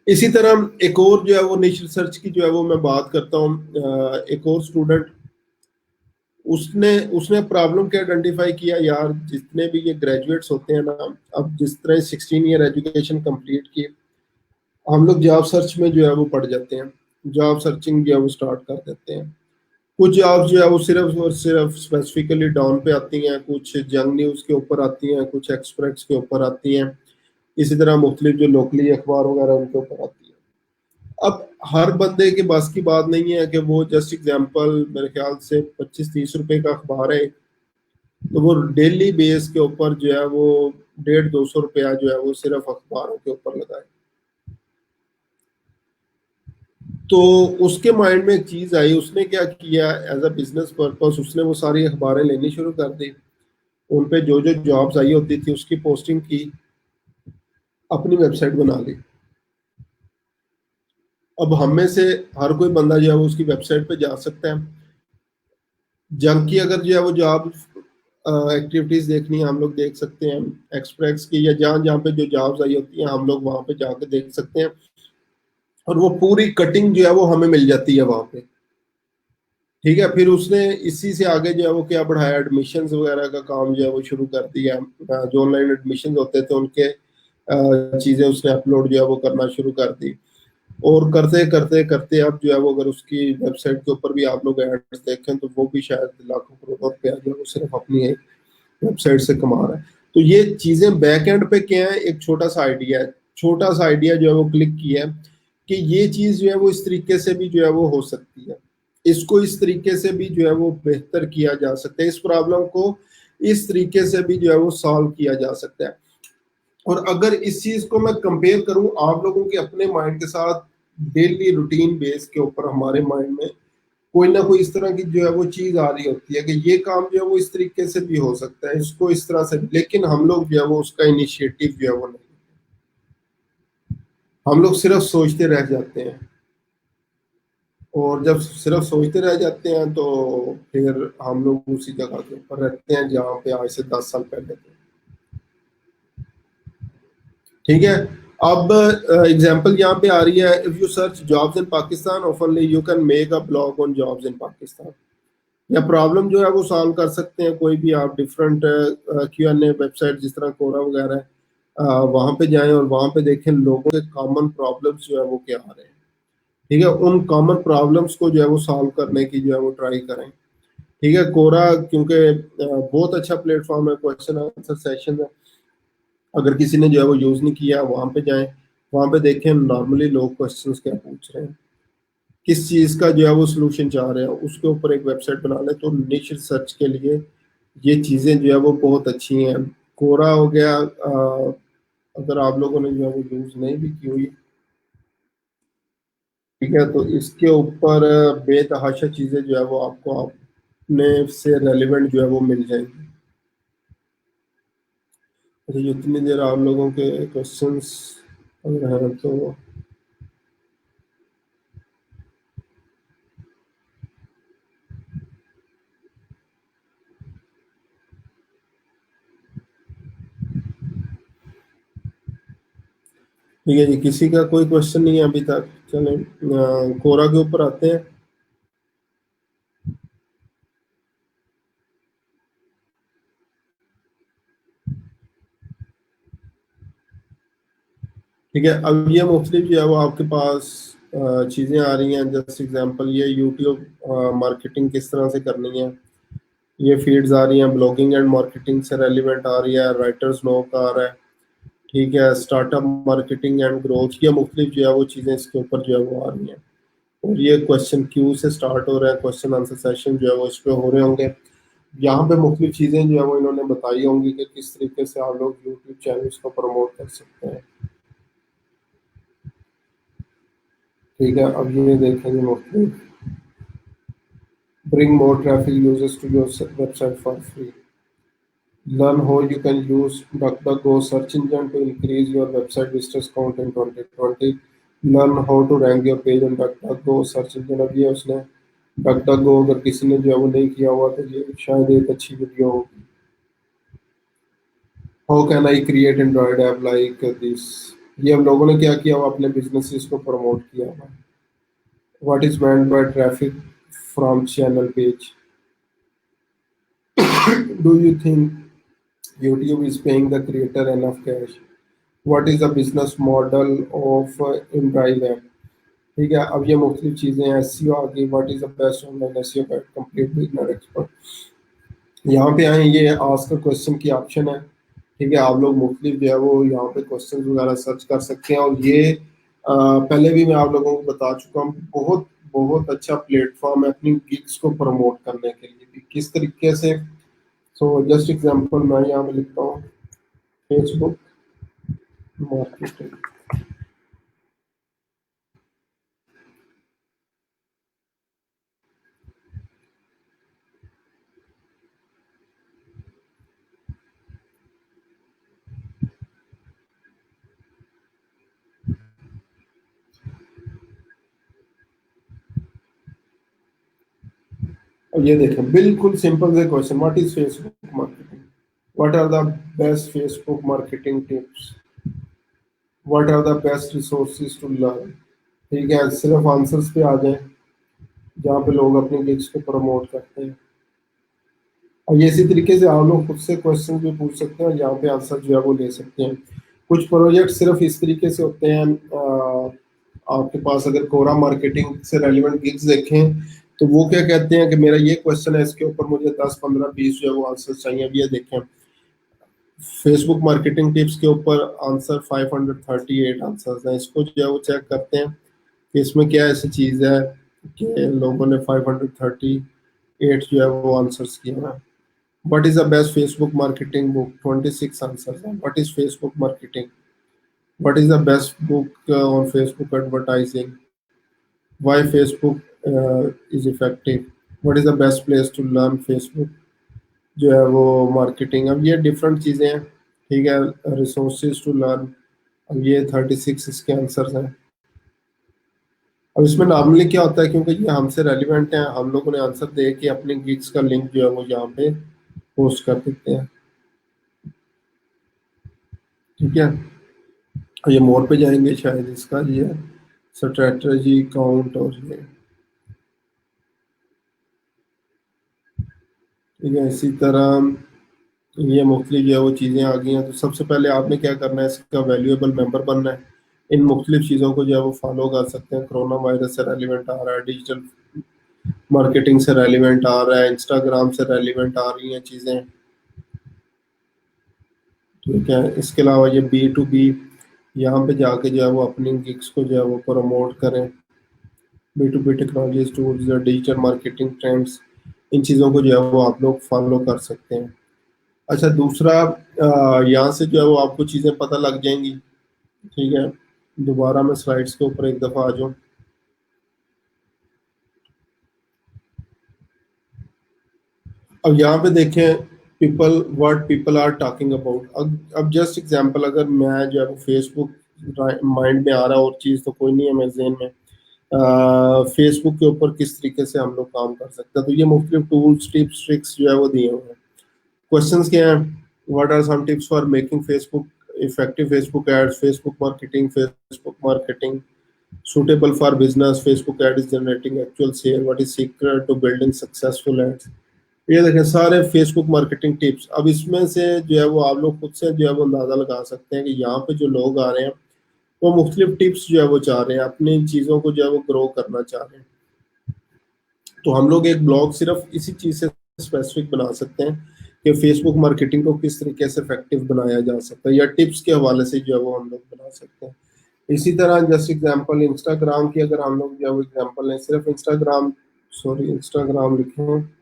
इसी तरह एक और जो है वो निश रिसर्च की जो है वो मैं बात करता हूँ, एक और स्टूडेंट, उसने उसने प्रॉब्लम क्या आइडेंटिफाई किया, यार जितने भी ये ग्रेजुएट्स होते हैं ना, अब जिस तरह 16 ईयर एजुकेशन कंप्लीट की, हम लोग जॉब सर्च में जो है वो पड़ जाते हैं, जॉब सर्चिंग जो है वो स्टार्ट कर देते हैं। कुछ जॉब्स जो है वो सिर्फ और सिर्फ स्पेसिफिकली डाउन पे आती हैं, कुछ जंग न्यूज़ के ऊपर आती हैं, कुछ एक्सप्रेस के ऊपर आती हैं, इसी तरह मुख्तलिफ जो लोकली अखबार वगैरह उनके ऊपर आती है। अब हर बंदे के बस की बात नहीं है कि वो, जस्ट एग्जांपल, मेरे ख्याल से 25-30 रुपए का अखबार है, तो वो डेली बेस के ऊपर जो है वो 150-200 रुपया जो है वो सिर्फ अखबारों के ऊपर लगाए। तो उसके माइंड में एक चीज आई, उसने क्या किया एज अ बिजनेस पर्पस, उसने वो सारी अखबारें लेनी शुरू कर दी, उन पे जो जो जॉब्स आई होती थी उसकी पोस्टिंग की, अपनी वेबसाइट बना ली। अब हम में से हर कोई बंदा जो है वो उसकी वेबसाइट पे जा सकता है, जंग की अगर जो है वो जॉब एक्टिविटीज देखनी है हम लोग देख सकते हैं, एक्सप्रेस की या जहाँ जहाँ पे जो जॉब्स आई होती हैं हम लोग वहाँ पे जाकर देख सकते हैं, और वो पूरी कटिंग जो है वो हमें मिल जाती है वहाँ पे। ठीक है, फिर उसने इसी से आगे जो है वो क्या बढ़ाया, एडमिशन्स वगैरह का काम जो है वो शुरू कर दिया। जो ऑनलाइन एडमिशन होते थे उनके चीजें उसने अपलोड जो है वो करना शुरू कर दी, और करते करते करते अब जो है वो अगर उसकी वेबसाइट के ऊपर भी आप लोग एड्स देखें तो वो भी शायद लाखों करोड़ों रुपया जो है वो सिर्फ अपनी एक वेबसाइट से कमा रहा है। तो ये चीजें बैक एंड पे क्या है, एक छोटा सा आइडिया है, छोटा सा आइडिया जो है वो क्लिक किया है कि ये चीज जो है वो इस तरीके से भी जो है वो हो सकती है, इसको इस तरीके से भी जो है वो बेहतर किया जा सकता है, इस प्रॉब्लम को इस तरीके से भी जो है वो सॉल्व किया जा सकता है। और अगर इस चीज को मैं कंपेयर करूं आप लोगों के अपने माइंड के साथ, डेली रूटीन बेस के ऊपर हमारे माइंड में कोई ना कोई इस तरह की जो है वो चीज आ रही होती है कि ये काम जो है वो इस तरीके से भी हो सकता है, इसको इस तरह से, लेकिन हम लोग जो है वो उसका इनिशिएटिव जो है वो नहीं, हम लोग सिर्फ सोचते रह जाते हैं, और जब सिर्फ सोचते रह जाते हैं तो फिर हम लोग उसी जगह के ऊपर रहते हैं जहाँ पे आज से 10 साल पहले थे। ठीक है, अब एग्जांपल यहाँ पे आ रही है, if you search jobs in Pakistan openly you can make a blog on jobs in Pakistan. या प्रॉब्लम जो है वो सॉल्व कर सकते हैं कोई भी आप, डिफरेंट Q&A वेबसाइट जिस तरह कोरा वगैरह है, वहां पे जाएं और वहां पे देखें लोगों के कॉमन प्रॉब्लम्स जो है वो क्या आ रहे हैं। ठीक है, उन कॉमन प्रॉब्लम्स को जो है वो सॉल्व करने की जो है वो ट्राई करें। ठीक है, कोरा क्योंकि बहुत अच्छा प्लेटफॉर्म है, क्वेश्चन आंसर सेशन है, अगर किसी ने जो है वो यूज नहीं किया वहां पे जाएं, वहां पे देखें नॉर्मली लोग क्वेश्चंस क्या पूछ रहे हैं, किस चीज का जो है वो सोल्यूशन चाह रहे हैं, उसके ऊपर एक वेबसाइट बना लें। तो निश रिसर्च के लिए ये चीजें जो है वो बहुत अच्छी हैं। कोरा हो गया, अगर आप लोगों ने जो है वो यूज नहीं भी की हुई, ठीक है, तो इसके ऊपर बेतहाशा चीजें जो है वो आपको अपने से रेलिवेंट जो है वो मिल जाएंगी। अच्छा, जितनी देर आप लोगों के क्वेश्चंस अगर हैं तो ठीक है जी, किसी का कोई क्वेश्चन नहीं है अभी तक, चलें कोरा के ऊपर आते हैं। ठीक है, अब ये मुख्तलिफ जो है वो आपके पास चीज़ें आ रही हैं, जैसे एग्जांपल ये यूट्यूब मार्केटिंग किस तरह से करनी है, ये फीड्स आ रही हैं, ब्लॉगिंग एंड मार्केटिंग से रेलिवेंट आ रही है, राइटर्स नो का आ रहा है। ठीक है, स्टार्टअप मार्केटिंग एंड ग्रोथ, ये मुख्तलिफ जो है वो चीज़ें इसके ऊपर जो है वो आ रही हैं। और ये क्वेश्चन क्यू से स्टार्ट हो रहा है, क्वेश्चन आंसर सेशन जो है वो इस पे हो रहे होंगे। यहाँ पे मुख्तलिफ चीज़ें जो है वो इन्होंने बताई होंगी कि किस तरीके से आप लोग यूट्यूब चैनल्स को प्रमोट कर सकते हैं। ठीक है, अब ये देखेंगे मुख्तलिफ, bring more traffic users to your website for free. Learn how you can use DuckDuckGo search engine to increase your website visitors count in 2020. Learn how to rank your page on DuckDuckGo search engine। अब ये उसने DuckDuckGo अगर किसी ने जो है वो नहीं किया हुआ तो ये शायद एक अच्छी वीडियो होगी। How can I create Android app like this? ये हम लोगों ने क्या किया हुआ, अपने बिजनेसेस को प्रमोट किया हुआ। What is meant by traffic from channel page? Do you think YouTube is paying the creator enough cash? What is the business model of InDrive app? ठीक है, अब ये मुख्तलिफ चीज़ें हैं, SEO आ गई, what is the best online SEO guide complete beginner expert. यहाँ पे आए, ये आस्क अ क्वेश्चन की ऑप्शन है। ठीक है, आप लोग मुख्तलिफ जो है वो यहाँ पे क्वेश्चन वगैरह सर्च कर सकते हैं, और ये पहले भी मैं आप लोगों को बता चुका हूँ, बहुत बहुत अच्छा प्लेटफॉर्म है अपनी गिग्स को प्रमोट करने के लिए भी, किस तरीके से। सो जस्ट एग्जांपल मैं यहाँ पे लिखता हूँ, फेसबुक मार्केटिंग। और ये देखें, बिल्कुल सिंपल से question, what is Facebook marketing, what are the best Facebook marketing tips, what are the best resources to learn. ठीक है, सिर्फ आंसर्स पे आ जाए जहाँ पे लोग अपनी गिग्स को प्रमोट करते हैं। और ये इसी तरीके से आप लोग खुद से क्वेश्चन भी पूछ सकते हैं और यहाँ पे आंसर जो है वो ले सकते हैं। कुछ प्रोजेक्ट सिर्फ इस तरीके से होते हैं, आपके पास अगर कोरा मार्केटिंग से रेलिवेंट गिग्स देखें तो वो क्या कहते हैं कि मेरा ये क्वेश्चन है, इसके ऊपर मुझे 10 15 20 जो है वो आंसर चाहिए। अब ये देखें, फेसबुक मार्केटिंग टिप्स के ऊपर आंसर 538 आंसर्स हैं। इसको जो है वो चेक करते हैं कि इसमें क्या ऐसी चीज़ है कि लोगों ने 538 जो है वो आंसर्स किए हैं। What is the best Facebook marketing book? 26 answers. What is Facebook marketing? What is the best book on Facebook advertising? Why Facebook is effective? What is the best place to learn Facebook जो है वो marketing. अब ये different चीज़ें हैं, ठीक है, resources to learn. अब ये 36 इसके आंसर्स हैं। अब इसमें नॉर्मली क्या होता है, क्योंकि ये हमसे रेलिवेंट है, हम लोगों ने आंसर दे के अपने गिग्स का लिंक जो है वो यहाँ पे पोस्ट कर देते हैं। ठीक है, ये मोर पे जाएंगे शायद, इसका ये स्ट्रेटजी काउंट और ये, ठीक है, इसी तरह ये मुख्तलिफ जो है वो चीज़ें आ गई हैं। तो सबसे पहले आपने क्या करना है, इसका वैल्यूएबल मेंबर बनना है। इन मुख्तलिफ चीज़ों को जो है वो फॉलो कर सकते हैं। कोरोना वायरस से रेलिवेंट आ रहा है, डिजिटल मार्केटिंग से रेलिवेंट आ रहा है, इंस्टाग्राम से रेलिवेंट आ रही हैं चीज़ें। ठीक है, इसके अलावा ये B2B, यहाँ पे जाके जो है वो अपनी गिग्स को जो है वो प्रमोट करें। B2B टेक्नोलॉजीज टूल्स या डिजिटल मार्केटिंग ट्रेंड्स, इन चीज़ों को जो है वो आप लोग फॉलो कर सकते हैं। अच्छा, दूसरा, यहाँ से जो है वो आपको चीज़ें पता लग जाएंगी। ठीक है, दोबारा मैं स्लाइड्स के ऊपर एक दफ़ा आ जाऊँ। अब यहाँ पे देखें, people, what people are talking about. अब जस्ट एग्जांपल, अगर मैं जो है वो फेसबुक माइंड में आ रहा है और चीज़ तो कोई नहीं है मेरे जहन में, फेसबुक के ऊपर किस तरीके से हम लोग काम कर सकते हैं, तो ये मुख्तलिफ टूल्स, टिप्स, ट्रिक्स जो है वो दिए हुए हैं। क्वेश्चंस क्या हैं, what are some tips for making Facebook effective, Facebook ads, Facebook marketing, Facebook marketing suitable for business, Facebook ad is generating actual sale, what is secret to building successful ads। ये देखें सारे Facebook marketing tips. अब इसमें से जो है वो आप लोग खुद से जो है वो अंदाजा लगा सकते हैं कि यहाँ पे जो लोग आ रहे हैं वो मुख्तलिफ टिप्स जो है वो चाह रहे हैं, अपनी चीज़ों को जो है वो ग्रो करना चाह रहे हैं। तो हम लोग एक ब्लॉग सिर्फ इसी चीज़ से स्पेसिफिक बना सकते हैं कि फेसबुक मार्केटिंग को किस तरीके से इफेक्टिव बनाया जा सकता है, या टिप्स के हवाले से जो है वो हम लोग बना सकते हैं। इसी तरह जैसे एग्जांपल इंस्टाग्राम की, अगर हम लोग जो है वो एग्जांपल लें, सिर्फ इंस्टाग्राम, सॉरी इंस्टाग्राम लिखें,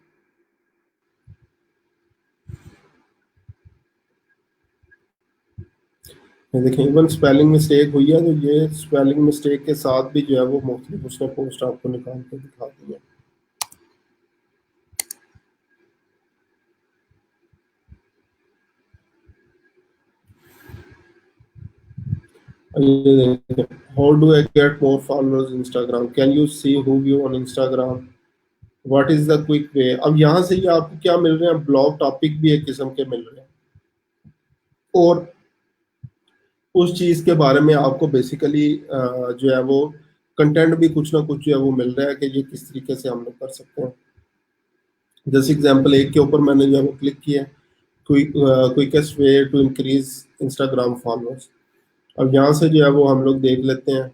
ये देखें इवन स्पेलिंग मिस्टेक हुई है, तो ये स्पेलिंग मिस्टेक के साथ भी जो है वो मुख्तलिफ उसने पोस्ट आपको निकाल के दिखा दी है। और ये देखें, how do I get more followers Instagram, can you see who you on Instagram, what is the quick way. अब यहाँ से ये आपको क्या मिल रहे हैं, ब्लॉग टॉपिक भी एक किस्म के मिल रहे हैं, और उस चीज के बारे में आपको बेसिकली जो है वो कंटेंट भी कुछ ना कुछ जो है वो मिल रहा है कि ये किस तरीके से हम लोग कर सकते हैं। जैसे एग्जांपल एक के ऊपर मैंने जो है वो क्लिक किया, quickest way to increase Instagram followers. अब यहाँ से जो है वो हम लोग देख लेते हैं।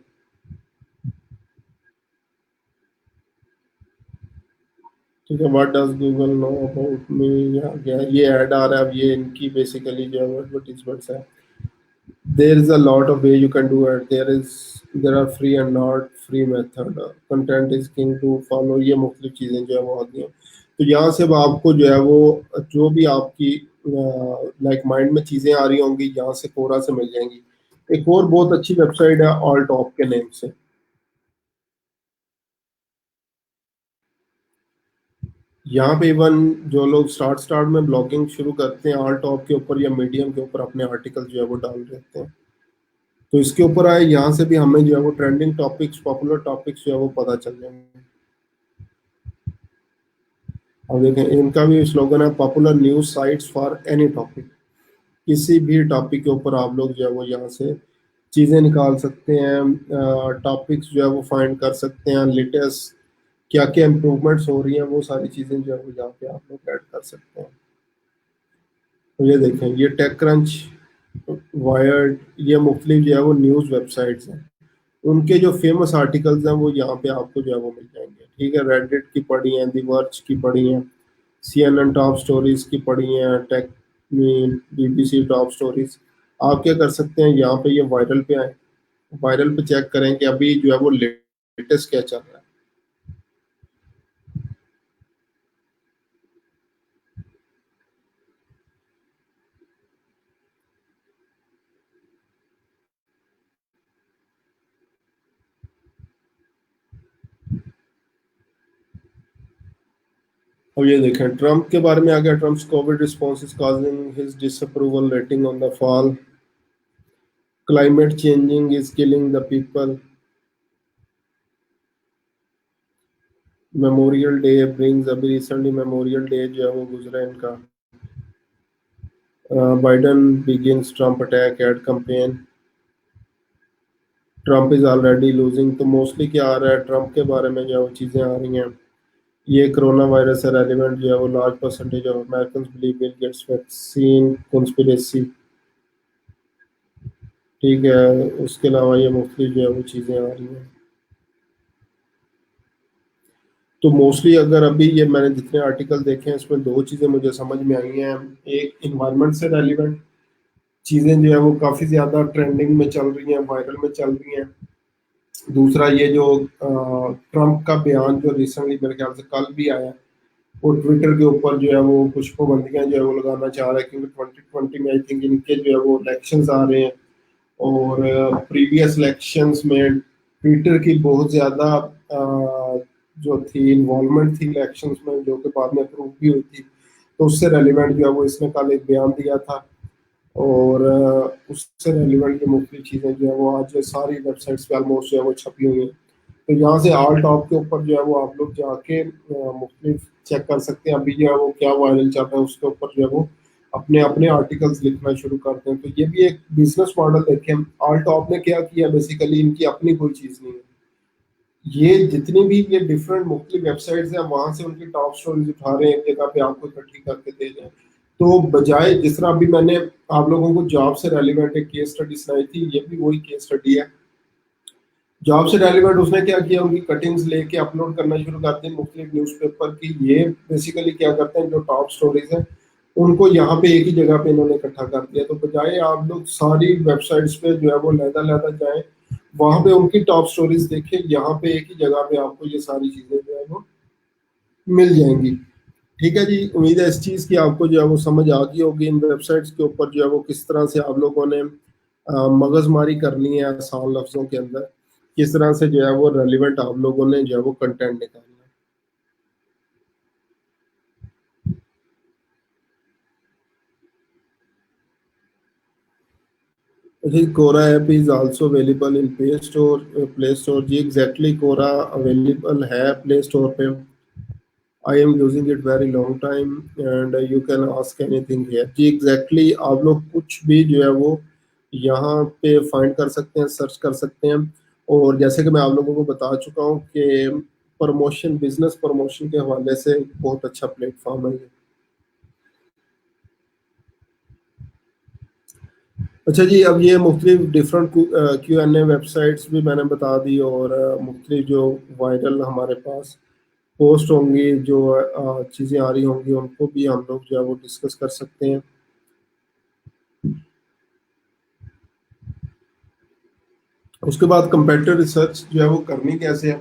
ठीक है, what does Google know about me, यहाँ गया ये ऐड आ रहा है। अब ये इनकी बेसिकली जो है एडवर्टीजमेंट्स है। there is a lot of way you can do it, there are free and not free method, content is king to follow, ये मुख्तलिफ चीज़ें जो है वो आती हैं। तो यहाँ से अब आपको जो है वो जो भी आपकी लाइक माइंड में चीज़ें आ रही होंगी यहाँ से कोरा से मिल जाएंगी। एक और बहुत अच्छी वेबसाइट है ऑल टॉप के नेम से। यहाँ पे इवन जो लोग स्टार्ट स्टार्ट में ब्लॉगिंग शुरू करते हैं ऑल टॉप के ऊपर या मीडियम के ऊपर अपने आर्टिकल जो है वो डाल देते हैं। तो इसके ऊपर आए, यहाँ से भी हमें जो है वो ट्रेंडिंग टॉपिक्स, पॉपुलर टॉपिक्स जो है वो पता चल जाएंगे। अब देखें इनका भी स्लोगन है, popular news sites for any topic. किसी भी टॉपिक के ऊपर आप लोग जो है वो यहाँ से चीज़ें निकाल सकते हैं, टॉपिक्स जो है वो फाइंड कर सकते हैं, लेटेस्ट क्या क्या इम्प्रूवमेंट्स हो रही हैं वो सारी चीज़ें जो है वो यहाँ पे आप लोग ऐड कर सकते हैं। तो ये देखें, ये टेक क्रंच, वायर्ड, ये मुख्तलिफ जो है वो न्यूज़ वेबसाइट्स हैं। उनके जो फेमस आर्टिकल्स हैं वो यहाँ पे आपको जो है वो मिल जाएंगे। ठीक है, रेडिट की पढ़ी हैं, दी वर्ज की पढ़ी हैं, CNN टॉप स्टोरीज की पढ़ी हैं, टेक BBC टॉप स्टोरीज। आप क्या कर सकते हैं, यहाँ पे ये वायरल पे आए, वायरल पे चेक करें कि अभी जो है वो लेटेस्ट क्या चल रहा है। अब ये देखें, ट्रम्प के बारे में आ गया, Trump's Covid response is causing his disapproval rating on the fall, climate changing is killing the people, memorial day brings, अभी रिसेंटली मेमोरियल डे जो है वो गुजरा है इनका। Biden begins Trump attack ad campaign, Trump is already losing. तो mostly क्या आ रहा है, ट्रम्प के बारे में जो है वो चीज़ें आ रही हैं। ये कोरोना वायरस से रेलिवेंट जो है वो large percentage of American believe Bill Gates vaccine conspiracy. ठीक है, उसके अलावा ये मुख्तलिफ जो है वो चीज़ें आ रही हैं। तो मोस्टली अगर अभी ये मैंने जितने आर्टिकल देखे हैं इसमें दो चीज़ें मुझे समझ में आई हैं। एक, इन्वायरमेंट से रेलिवेंट चीज़ें जो है वो काफ़ी ज़्यादा ट्रेंडिंग में चल रही हैं, वायरल में चल रही हैं। दूसरा, ये जो ट्रम्प का बयान जो रिसेंटली मेरे ख्याल से कल भी आया, वो ट्विटर के ऊपर जो है वो पुष्पबंदियां जो है वो लगाना चाह रहा है, क्योंकि 2020 में आई थिंक इनके जो है वो इलेक्शंस आ रहे हैं। और प्रीवियस इलेक्शंस में ट्विटर की बहुत ज़्यादा जो थी इन्वॉल्वमेंट थी इलेक्शंस में, जो कि बाद में अप्रूव भी हुई थी। तो उससे रेलिवेंट जो है वो इसने कल एक बयान दिया था। और उससे रेलिवेंट जो मुख्य चीज़ें जो है वो आज सारी वेबसाइट्स पे ऑलमोस्ट जो है वो छपी हुई हैं। तो यहाँ से ऑल टॉप के ऊपर जो है वो आप लोग जाके मुख्तलिफ चेक कर सकते हैं, अभी जो है वो क्या वायरल चल रहा है उसके ऊपर जो है वो अपने अपने आर्टिकल्स लिखना शुरू करते हैं। तो ये भी एक बिजनेस मॉडल देखें, ऑल टॉप ने क्या किया, बेसिकली इनकी अपनी कोई चीज़ नहीं है। ये जितनी भी ये डिफरेंट मुख्तलिफ वेबसाइट्स हैं वहां से उनकी टॉप स्टोरीज उठा रहे हैं, एक जगह पे आपको इकट्ठी करके दे रहे हैं। तो बजाय, जिस तरह अभी मैंने आप लोगों को जॉब से रेलिवेंट एक केस स्टडी सुनाई थी, ये भी वही केस स्टडी है। जॉब से रेलिवेंट उसने क्या किया, उनकी कटिंग्स लेके अपलोड करना शुरू कर दी मुख्तलिफ न्यूज़पेपर की। ये बेसिकली क्या करते हैं, जो टॉप स्टोरीज हैं उनको यहाँ पे एक ही जगह पे इन्होंने इकट्ठा कर दिया। तो बजाय आप लोग सारी वेबसाइट्स पे जो है वो लहदा लहदा जाएं, वहां पे उनकी टॉप स्टोरीज देखें, यहाँ पे एक ही जगह पे आपको ये सारी चीजें जो है वो मिल जाएंगी। ठीक है जी, उम्मीद है इस चीज़ की आपको जो है वो समझ आ गई होगी, इन वेबसाइट्स के ऊपर जो है वो किस तरह से आप लोगों ने मगजमारी करनी है आसान लफ्जों के अंदर, किस तरह से जो है वो रेलिवेंट आप लोगों ने जो है वो कंटेंट निकालना है जी। Quora app is also available in Play Store जी, एग्जैक्टली कोरा अवेलेबल है प्ले स्टोर पे। I am using it very long time and you can ask anything here जी। एग्जैक्टली आप लोग कुछ भी जो है वो यहाँ पे फाइंड कर सकते हैं, सर्च कर सकते हैं। और जैसे कि मैं आप लोगों को बता चुका हूँ कि प्रमोशन, बिजनेस प्रमोशन के हवाले से बहुत अच्छा प्लेटफॉर्म है ये। अच्छा जी, अब ये मुख्तलिफ डिफरेंट Q&A वेबसाइट्स भी मैंने बता दी, और मुख्तलिफ जो वायरल हमारे पास पोस्ट होंगी, जो चीज़ें आ रही होंगी, उनको भी हम लोग जो है वो डिस्कस कर सकते हैं। उसके बाद कंपेटिटिव रिसर्च जो है वो करनी कैसे है।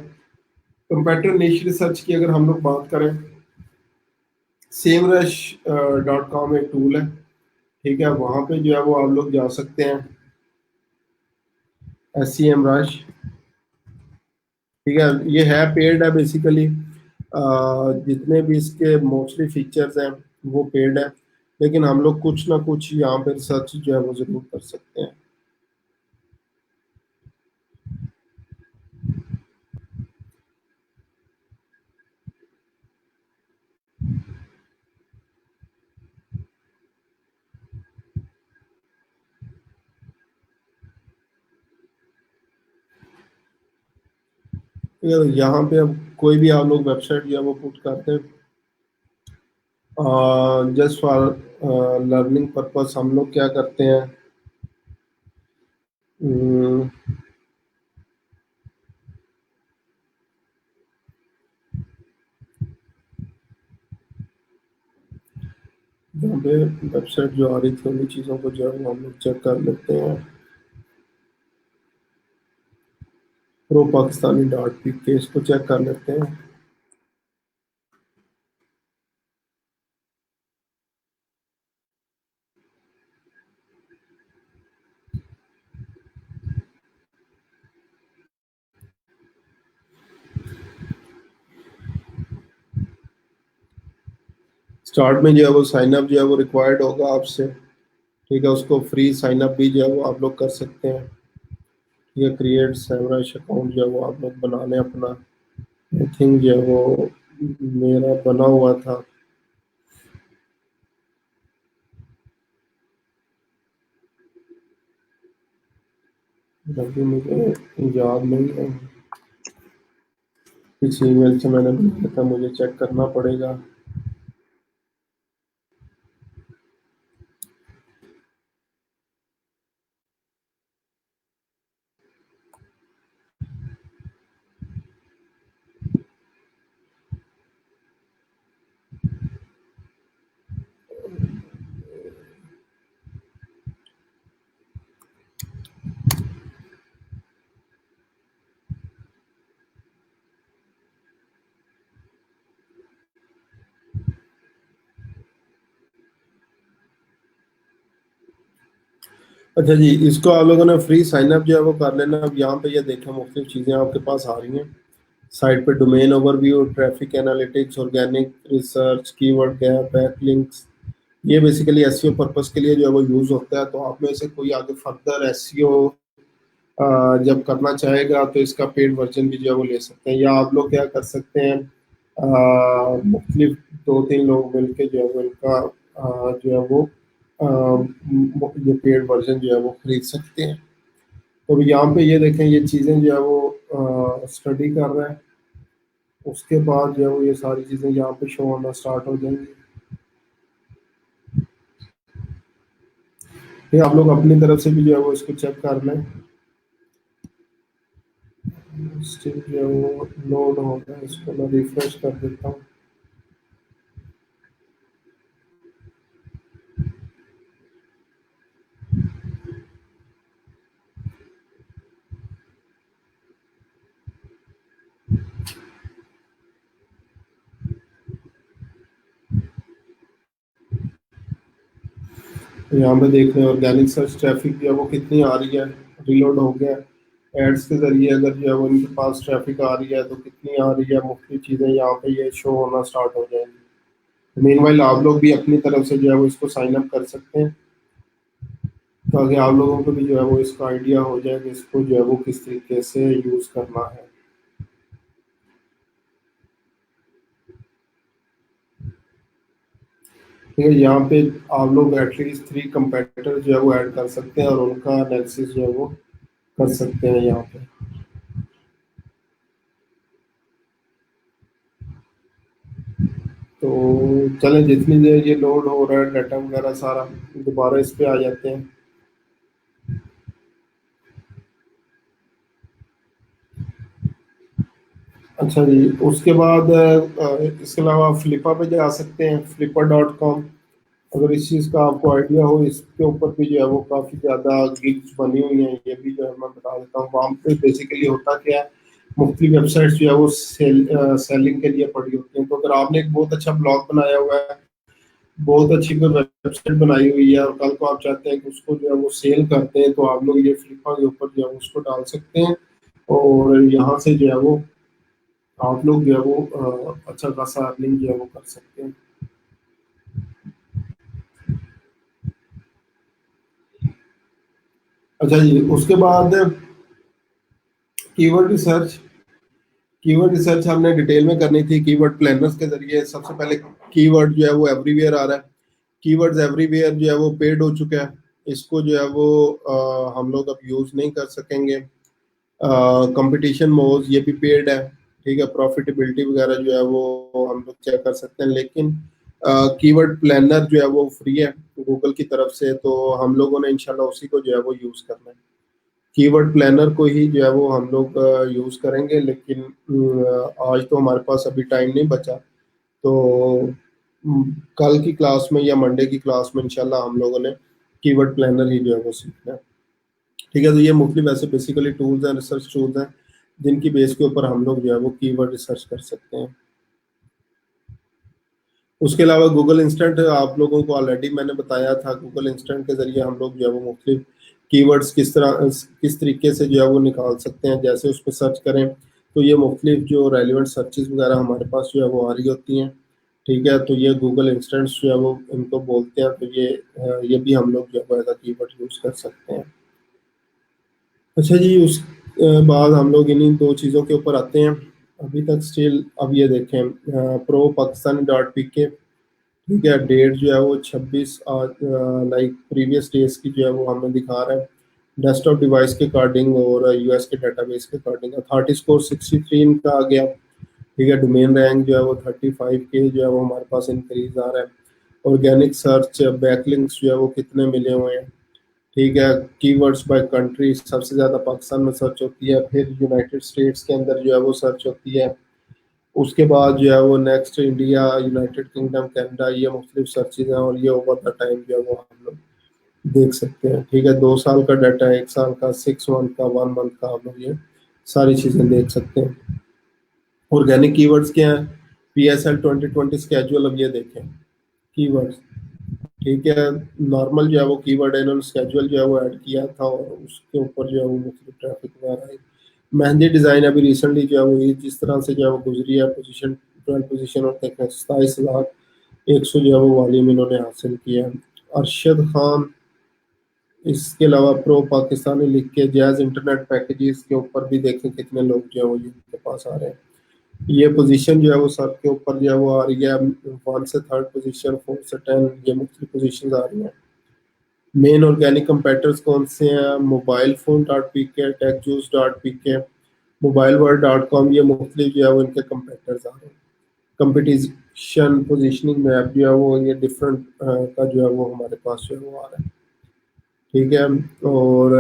कंपेटिटिव निश रिसर्च की अगर हम लोग बात करें, सेमरश.com एक टूल है। ठीक है, वहाँ पे जो है वो आप लोग जा सकते हैं, SEMrush। ठीक है, ये है पेड है बेसिकली। जितने भी इसके मोस्टली फीचर्स हैं वो पेड है, लेकिन हम लोग कुछ ना कुछ यहाँ पे रिसर्च जो है वो जरूर कर सकते हैं। तो यहाँ पे अब कोई भी आप लोग वेबसाइट जो है वो पुट करते हैं, जस्ट फॉर लर्निंग पर्पस हम लोग क्या करते हैं, अम, यहाँ पे वेबसाइट जो आ रही थी उन्हीं चीज़ों को जो है वो हम लोग चेक कर लेते हैं। प्रो पाकिस्तानी डॉट पी के इसको चेक कर लेते हैं। स्टार्ट में जो है वो साइन अप जो है वो रिक्वायर्ड होगा आपसे, ठीक है। उसको फ्री साइन अप भी जो है वो आप लोग कर सकते हैं। ये क्रिएट सेवरेज अकाउंट जो है वो आप लोग बना लें अपना। आई थिंक जो है वो मेरा बना हुआ था, अभी मुझे याद नहीं है किस ईमेल से मैंने बनाया था, मुझे चेक करना पड़ेगा। अच्छा जी, इसको आप लोगों ने फ्री साइन अप जो है वो कर लेना। अब यहाँ पे ये देखें मुख्तलिफ चीज़ें आपके पास आ रही हैं साइट पे। Domain overview, traffic analytics, organic research, keyword gap, backlinks, ये बेसिकली एसईओ पर्पस के लिए जो है वो यूज़ होता है। तो आप में से कोई आगे फर्दर एसईओ जब करना चाहेगा तो इसका पेड वर्जन भी जो है वो ले सकते हैं, या आप लोग क्या कर सकते हैं, मुख्तलिफ 2-3 लोग मिलके जो है वो इनका जो है वो ये पेड वर्जन जो है वो खरीद सकते हैं। तो यहाँ पे ये देखें ये चीज़ें जो है वो स्टडी कर रहे हैं, उसके बाद जो है वो ये सारी चीज़ें यहाँ पे शो होना स्टार्ट हो जाएंगी। फिर आप लोग अपनी तरफ से भी जो है वो इसको चेक कर लें। स्टिल जो है वो लोड हो रहा है, इसको मैं रिफ्रेश कर देता हूँ। तो यहाँ पे देख रहे हैं ऑर्गेनिक सर्च ट्रैफिक जो है वो कितनी आ रही है, रिलोड हो गया। एड्स के जरिए अगर जो है वो इनके पास ट्रैफिक आ रही है तो कितनी आ रही है, मुख्तलिफ चीज़ें यहाँ पे ये शो होना स्टार्ट हो जाएंगी। मीनवाइल आप लोग भी अपनी तरफ से जो है वो इसको साइन अप कर सकते हैं, ताकि आप लोगों को भी जो है वो इसका आइडिया हो जाए कि इसको जो है वो किस तरीके से यूज़ करना है। ठीक है, यहाँ पे आप लोग एटलीस्ट 3 कंपेटिटर जो है वो ऐड कर सकते हैं और उनका एनालिसिस जो है वो कर सकते हैं यहाँ पे। तो चलें, जितनी देर ये लोड हो रहा है डाटा वगैरह सारा, दोबारा इस पे आ जाते हैं। अच्छा जी, उसके बाद इसके अलावा फ्लिपा पे जा सकते हैं, flipper.com। अगर इस चीज़ का आपको आइडिया हो, इसके ऊपर भी जो है वो काफ़ी ज़्यादा गिग्स बनी हुई हैं, ये भी जो है मैं बता देता हूँ। वहाँ पे बेसिकली होता क्या है, मुख्तलिफ वेबसाइट्स जो है वो सेलिंग के लिए पड़ी होती हैं। तो अगर आपने एक बहुत अच्छा ब्लॉग बनाया हुआ है, बहुत अच्छी कोई वेबसाइट बनाई हुई है और कल को आप चाहते हैं कि उसको जो है वो सेल करते हैं, तो आप लोग ये फ्लिपा के ऊपर जो है उसको डाल सकते हैं और यहाँ से जो है वो आप लोग जो है वो अच्छा खासा अर्निंग जो है वो कर सकते हैं। अच्छा जी, उसके बाद कीवर्ड रिसर्च। कीवर्ड रिसर्च हमने डिटेल में करनी थी कीवर्ड प्लानर्स के जरिए। सबसे पहले कीवर्ड जो है वो एवरीवेयर आ रहा है। कीवर्ड्स एवरीवेयर जो है वो पेड हो चुका है, इसको जो है वो हम लोग अब यूज़ नहीं कर सकेंगे। कंपटीशन मोज ये भी पेड है, ठीक है। प्रॉफिटेबिलिटी वगैरह जो है वो हम लोग चेक कर सकते हैं, लेकिन कीवर्ड प्लानर जो है वो फ्री है गूगल की तरफ से, तो हम लोगों ने इंशाल्लाह उसी को जो है वो यूज़ करना है। कीवर्ड प्लानर को ही जो है वो हम लोग यूज़ करेंगे, लेकिन आज तो हमारे पास अभी टाइम नहीं बचा, तो कल की क्लास में या मंडे की क्लास में इंशाल्लाह हम लोगों ने कीवर्ड प्लानर ही जो है वो सीखना है, ठीक है। तो ये मुख्तलिफ ऐसे बेसिकली टूल्स हैं, रिसर्च टूल्स हैं, जिनकी बेस के ऊपर हम लोग जो है वो कीवर्ड रिसर्च कर सकते हैं। उसके अलावा गूगल इंस्टेंट आप लोगों को ऑलरेडी मैंने बताया था, गूगल इंस्टेंट के जरिए हम लोग जो है वो मुख्तलिफ कीवर्ड्स किस तरीके से जो है वो निकाल सकते हैं। जैसे उस पर सर्च करें तो ये मुख्तलिफ जो रेलिवेंट सर्चेज वगैरह हमारे पास जो है वो आ रही होती हैं, ठीक है। तो ये गूगल इंस्टेंट्स जो है वो इनको बोलते हैं, तो ये भी हम लोग जो है कीवर्ड यूज़ कर सकते हैं। अच्छा जी, उस बाद हम लोग इन्हीं दो चीज़ों के ऊपर आते हैं। अभी तक स्टिल अब ये देखें, प्रो पाकिस्तान डॉट पी के, ठीक है। डेट जो है वो 26 लाइक प्रीवियस डेज की जो है वो हमें दिखा रहा है। डेस्कटॉप डिवाइस के अकॉर्डिंग और यूएस के डाटाबेस के अकॉर्डिंग अथॉरिटी स्कोर 63 इनका आ गया, ठीक है। डोमेन रैंक जो है वो 35 के जो है वो हमारे पास इंक्रीज आ रहा है। ऑर्गेनिक सर्च बैकलिंक्स जो है वो कितने मिले हुए हैं, ठीक है। कीवर्ड्स बाय कंट्री सबसे ज़्यादा पाकिस्तान में सर्च होती है, फिर यूनाइटेड स्टेट्स के अंदर जो है वो सर्च होती है, उसके बाद जो है वो next India, United kingdom, Canada, ये मुख्तलिफ सर्चेज हैं, और ये ओवर द टाइम जो है वो हम लोग देख सकते हैं, ठीक है। 2 साल का डाटा है, 1 साल का, 6 मंथ का, 1 मंथ का, हम लोग ये सारी चीज़ें देख सकते हैं। ऑर्गेनिक कीवर्ड्स क्या हैं? PSL 2020 स्केजुअल, अब ये देखें कीवर्ड्स, ठीक है। नॉर्मल जो है वो कीवर्ड है, इन्होंने स्केजुअल जो है वो ऐड किया था, और उसके ऊपर जो है वो मुख्तलिफ ट्रैफिक वगैरह है। मेहंदी डिज़ाइन अभी रिसेंटली जो है वो ये जिस तरह से जो है वो गुजरी है, पोजीशन 12 पोजीशन और तक 27,100 जो है वो वॉल्यूम इन्होंने हासिल किया है। अरशद खान, इसके अलावा प्रो पाकिस्तानी लिख के जैज़ इंटरनेट पैकेजेस के ऊपर भी देखें कितने लोग जो है वो इनके पास आ रहे हैं। ये पोजीशन जो है वो सब के ऊपर जो है वो आ रही है, 1 से 3rd पोजीशन, 4 से 10, ये मुख्तलिफ पोजीशन आ रही हैं। मेन ऑर्गेनिक कंपेटर्स कौन से हैं? मोबाइल फोन डॉट पी के, टेक जूस डॉट पी के, मोबाइल वर्ल्ड डॉट कॉम, ये मुख्तलिफ जो है वो इनके कंपेटर्स आ रहे हैं। कंपटीशन पोजीशनिंग मैप जो है वो ये डिफरेंट का जो है वो हमारे पास जो है वो आ रहा है, ठीक है। और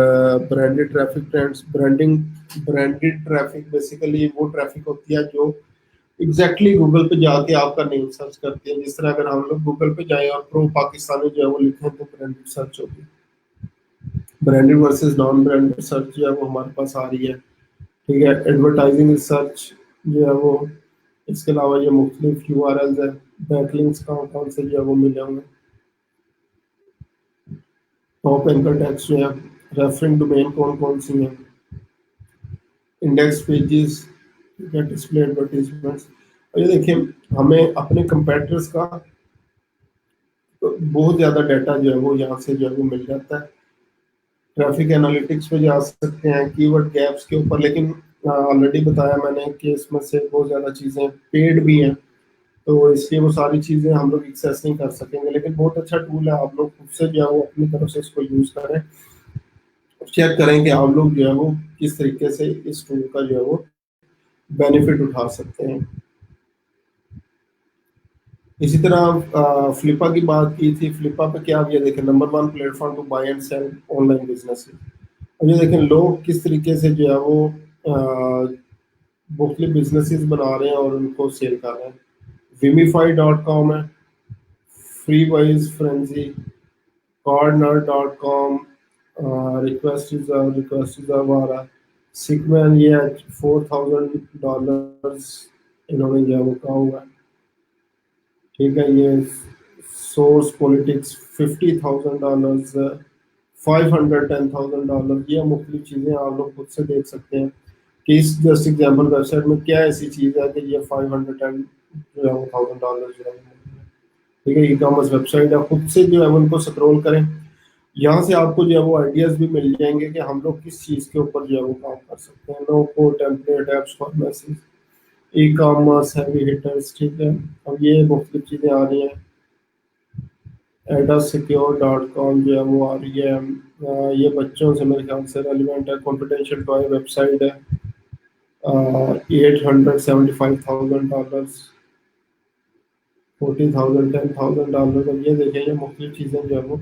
branded traffic trends, branded traffic basically वो ट्रैफिक होती है जो एग्जैक्टली गूगल पे जाके आपका नेम सर्च करती है। जिस तरह अगर हम लोग गूगल पे जाएं और प्रो पाकिस्तानी जो है वो लिखें तो ब्रांडेड सर्च होगी। Branded versus non branded search जो है वो हमारे पास आ रही है, ठीक है। एडवर्टाइजिंग सर्च जो है वो, इसके अलावा ये मुख्तलिफ URLs है, बैकलिंक्स कौन कौन से जो है वो मिले होंगे, टॉप एंकर टेक्स्ट जो है, रेफरिंग डोमेन कौन कौन सी है, इंडेक्स पेजेस, ठीक है, डिस्प्ले एडवर्टीजमेंट्स। और ये देखिए हमें अपने कंपेटिटर्स का तो बहुत ज़्यादा डाटा जो है वो यहाँ से जो है वो मिल जाता है। ट्रैफिक एनालिटिक्स पे जा सकते हैं, कीवर्ड गैप्स के ऊपर, लेकिन ऑलरेडी बताया मैंने कि इसमें से बहुत ज़्यादा चीज़ें पेड भी हैं, तो इसलिए वो सारी चीज़ें हम लोग एक्सेस नहीं कर सकेंगे, लेकिन बहुत अच्छा टूल है। आप लोग खुद से जो है वो अपनी तरफ से इसको यूज़ करें, चेक करें कि आप लोग जो है वो किस तरीके से इस टूल का जो है वो बेनिफिट उठा सकते हैं। इसी तरह फ्लिपा की बात की थी, फ्लिपा पे क्या, अब ये देखें, number 1 platform to buy and sell online business. अब ये देखें लोग किस तरीके से जो है वो मुख्तलिफ बिजनेसेस बना रहे हैं और उनको सेल कर रहे हैं। Vimify.com है, फ्री वाइज फ्रेंजी, कार्डनर.com, रिक्वेस्ट रिजर्व आ रहा है, सिकमैन, ये $4,000 इन्होंने जो है वो कहा हुआ है, ठीक है। ये सोर्स पॉलिटिक्स $50,000, 510,000, ये मुख्तलिफ चीज़ें आप लोग खुद से देख सकते हैं कि इस जस्ट एग्जाम्पल वेबसाइट में क्या ऐसी चीज़ है कि ये 510,000 जो है, ठीक है। ई कॉमर्स वेबसाइट है, खुद से जो है उनको स्क्रॉल करें, यहाँ से आपको जो है वो आइडियाज़ भी मिल जाएंगे कि हम लोग किस चीज़ के ऊपर जो है वो काम कर सकते हैं। No code template apps for message, e commerce heavy hitters, ठीक है। अब ये मुख्तलिफ चीज़ें आ रही हैं। एडासिक्योर.com जो है वो आ रही है, ये बच्चों से मेरे ख्याल से रेलिवेंट है। कॉन्फिडेंशियल टॉय वेबसाइट है, $875,000, 40,000, $10,000। अब ये देखें, ये मुख्तलिफ चीज़ें जो है वो,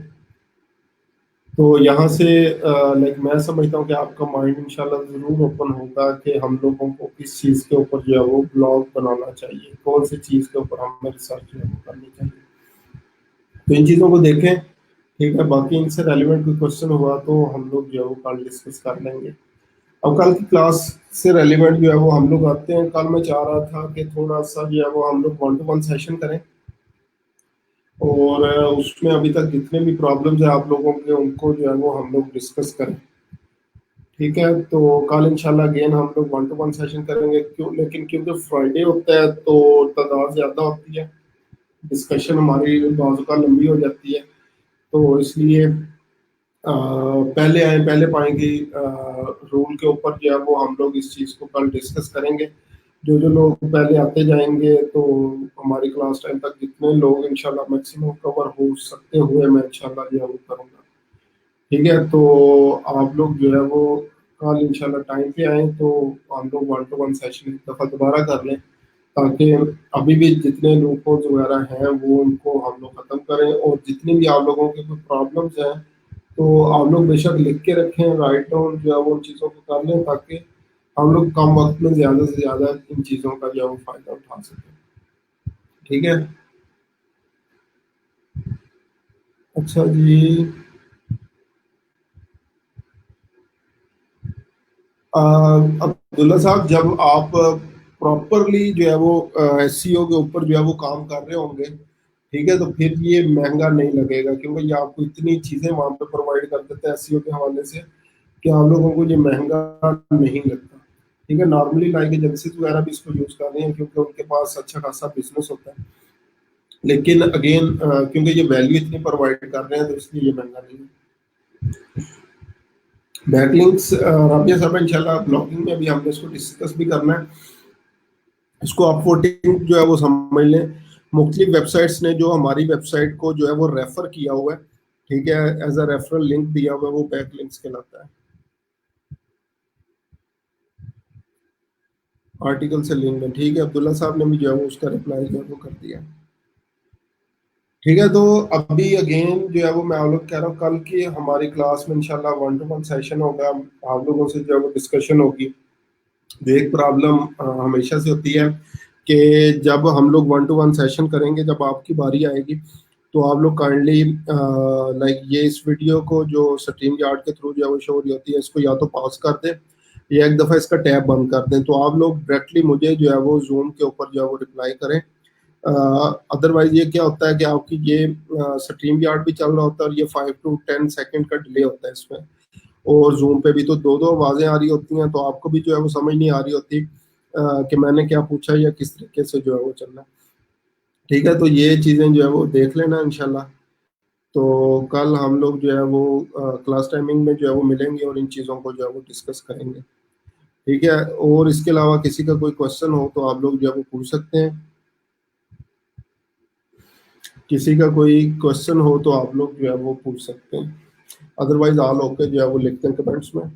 तो यहाँ से लाइक मैं समझता हूँ कि आपका माइंड इंशाल्लाह ज़रूर ओपन होगा कि हम लोगों को किस चीज़ के ऊपर जो है वो ब्लॉग बनाना चाहिए, कौन सी चीज़ के ऊपर हमें रिसर्च जो है वो करनी चाहिए। तो इन चीज़ों को देखें। ठीक है, बाकी इनसे रेलिवेंट कोई क्वेश्चन हुआ तो हम लोग जो है वो कल डिस्कस कर लेंगे। अब कल की क्लास से रेलिवेंट जो है वो हम लोग आते हैं। कल मैं चाह रहा था कि थोड़ा सा जो है वो हम लोग वन टू वन सेशन करें, और उसमें अभी तक जितने भी प्रॉब्लम्स हैं आप लोगों के, उनको जो है वो हम लोग डिस्कस करें। ठीक है, तो कल इंशाल्लाह अगेन हम लोग वन टू वन सेशन करेंगे। क्यों, लेकिन क्योंकि फ्राइडे होता है तो तादाद ज़्यादा होती है, डिस्कशन हमारी बाज़ का लंबी हो जाती है। तो इसलिए पहले आए पहले पाएंगे रूल के ऊपर जो है वो हम लोग इस चीज़ को कल डिस्कस करेंगे। जो जो लोग पहले आते जाएंगे तो हमारी क्लास टाइम तक जितने लोग इंशाल्लाह मैक्सिमम कवर हो सकते हुए मैं इंशाल्लाह जो है वो करूँगा। ठीक है, तो आप लोग जो है वो कल इंशाल्लाह टाइम पे आए तो हम लोग वन टू वन सेशन एक दफ़ा दोबारा कर लें, ताकि अभी भी जितने लूपहोल्स वगैरह हैं वो उनको हम लोग ख़त्म करें। और जितनी भी आप लोगों की कोई प्रॉब्लम्स हैं तो आप लोग बेशक लिख के रखें, राइट डाउन जो है वो उन चीज़ों को कर लें, ताकि हम लोग कम वक्त में ज़्यादा से ज़्यादा इन चीज़ों का जो है वो फ़ायदा उठा सकें। ठीक है। अच्छा जी। अब्दुल्ला साहब, जब आप प्रॉपरली जो है वो एसईओ के ऊपर जो है वो काम कर रहे होंगे, ठीक है, तो फिर ये महंगा नहीं लगेगा, क्योंकि ये आपको इतनी चीज़ें वहाँ पे प्रोवाइड कर देते हैं एसईओ के हवाले से कि आप लोगों को ये महंगा नहीं लगता। ठीक है, नॉर्मली लाइक एजेंसीज वगैरह भी इसको यूज़ कर रही हैं क्योंकि उनके पास अच्छा खासा बिजनेस होता है। लेकिन अगेन क्योंकि ये वैल्यू इतनी प्रोवाइड कर रहे हैं तो इसलिए ये महंगा नहीं है। बैकलिंक्स राबिया साहब, इंशाल्लाह ब्लॉगिंग में भी हमने इसको डिस्कस भी करना है। इसको अपवोटिंग जो है वो समझ लें। मुख्तलिफ वेबसाइट्स ने जो हमारी वेबसाइट को जो है वो रेफर किया हुआ है, ठीक है, एज अ रेफरल लिंक दिया हुआ है, वो बैक लिंक्स कहलाता है। आर्टिकल से लिंक है, ठीक है। अब्दुल्ला साहब ने भी जो है वो उसका रिप्लाई जो है वो कर दिया। ठीक है, तो अभी अगेन जो है वो मैं आप लोग कह रहा हूँ, कल की हमारी क्लास में इंशाल्लाह वन टू वन सेशन होगा। आप लोगों से जो है वो डिस्कशन होगी। तो एक प्रॉब्लम हमेशा से होती है कि जब हम लोग वन टू वन सेशन करेंगे, जब आपकी बारी आएगी तो आप लोग काइंडली लाइक ये इस वीडियो को जो स्ट्रीम यार्ड के थ्रू जो है वो शो हो रही होती है, इसको या तो पॉज कर दें या एक दफ़ा इसका टैब बंद कर दें, तो आप लोग डायरेक्टली मुझे जो है वो जूम के ऊपर जो है वो रिप्लाई करें। अदरवाइज ये क्या होता है कि आपकी ये स्ट्रीम यार्ड भी चल रहा होता है और ये 5 to 10 सेकेंड का डिले होता है इसमें, और जूम पे भी तो दो दो आवाज़ें आ रही होती हैं, तो आपको भी जो है वो समझ नहीं आ रही होती कि मैंने क्या पूछा या किस तरीके से जो है वो चलना है। ठीक है, तो ये चीज़ें जो है वो देख लेना इंशाल्लाह। तो कल हम लोग जो है वो क्लास टाइमिंग में जो है वो मिलेंगे और इन चीज़ों को जो है वो डिस्कस करेंगे। ठीक है, और इसके अलावा किसी का कोई क्वेश्चन हो तो आप लोग जो है वो पूछ सकते हैं। किसी का कोई क्वेश्चन हो तो आप लोग जो है वो पूछ सकते हैं, अदरवाइज ऑल ओके जो है वो लिखते हैं कमेंट्स में।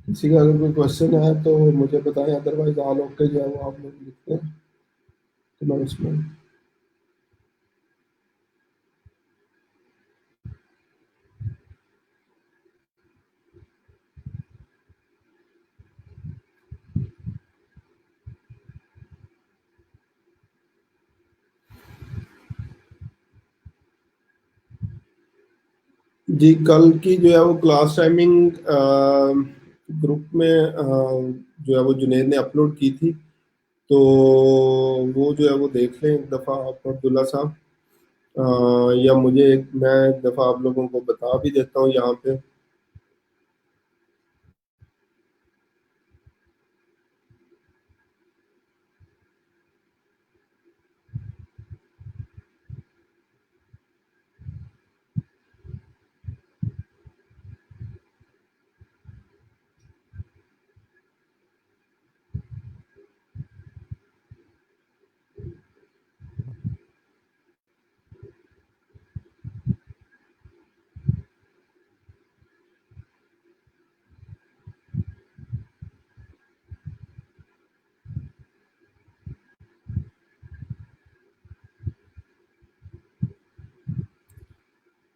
किसी का अगर कोई क्वेश्चन है तो मुझे बताएं, अदरवाइज ऑल ओके जो है वो आप लोग लिखते हैं कमेंट्स में। जी, कल की जो है वो क्लास टाइमिंग ग्रुप में जो है वो जुनेद ने अपलोड की थी, तो वो जो है वो देख लें एक दफ़ा आप अब्दुल्ला साहब, या मैं एक दफ़ा आप लोगों को बता भी देता हूँ यहाँ पे।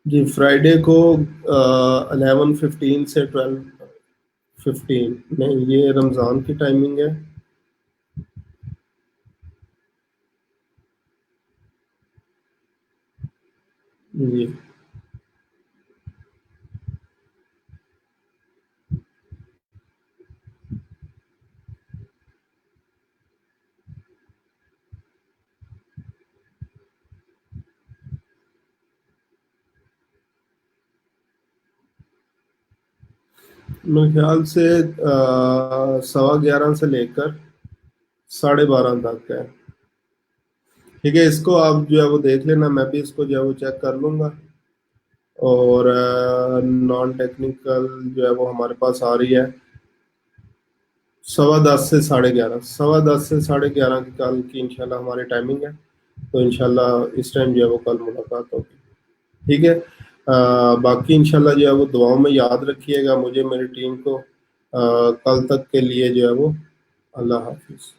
जी फ्राइडे को 11:15 से 12:15 नहीं, ये रमज़ान की टाइमिंग है। जी मेरे ख्याल से 11:15 से लेकर 12:30 तक है। ठीक है, इसको आप जो है वो देख लेना, मैं भी इसको जो है वो चेक कर लूंगा। और नॉन टेक्निकल जो है वो हमारे पास आ रही है 10:15 से 11:30, 10:15 से 11:30 की कल की इंशाल्लाह हमारी टाइमिंग है। तो इंशाल्लाह इस टाइम जो है वो कल मुलाकात होगी। ठीक है। बाकी इंशाल्लाह जो है वो दुआओं में याद रखिएगा मुझे, मेरी टीम को। कल तक के लिए जो है वो अल्लाह हाफिज।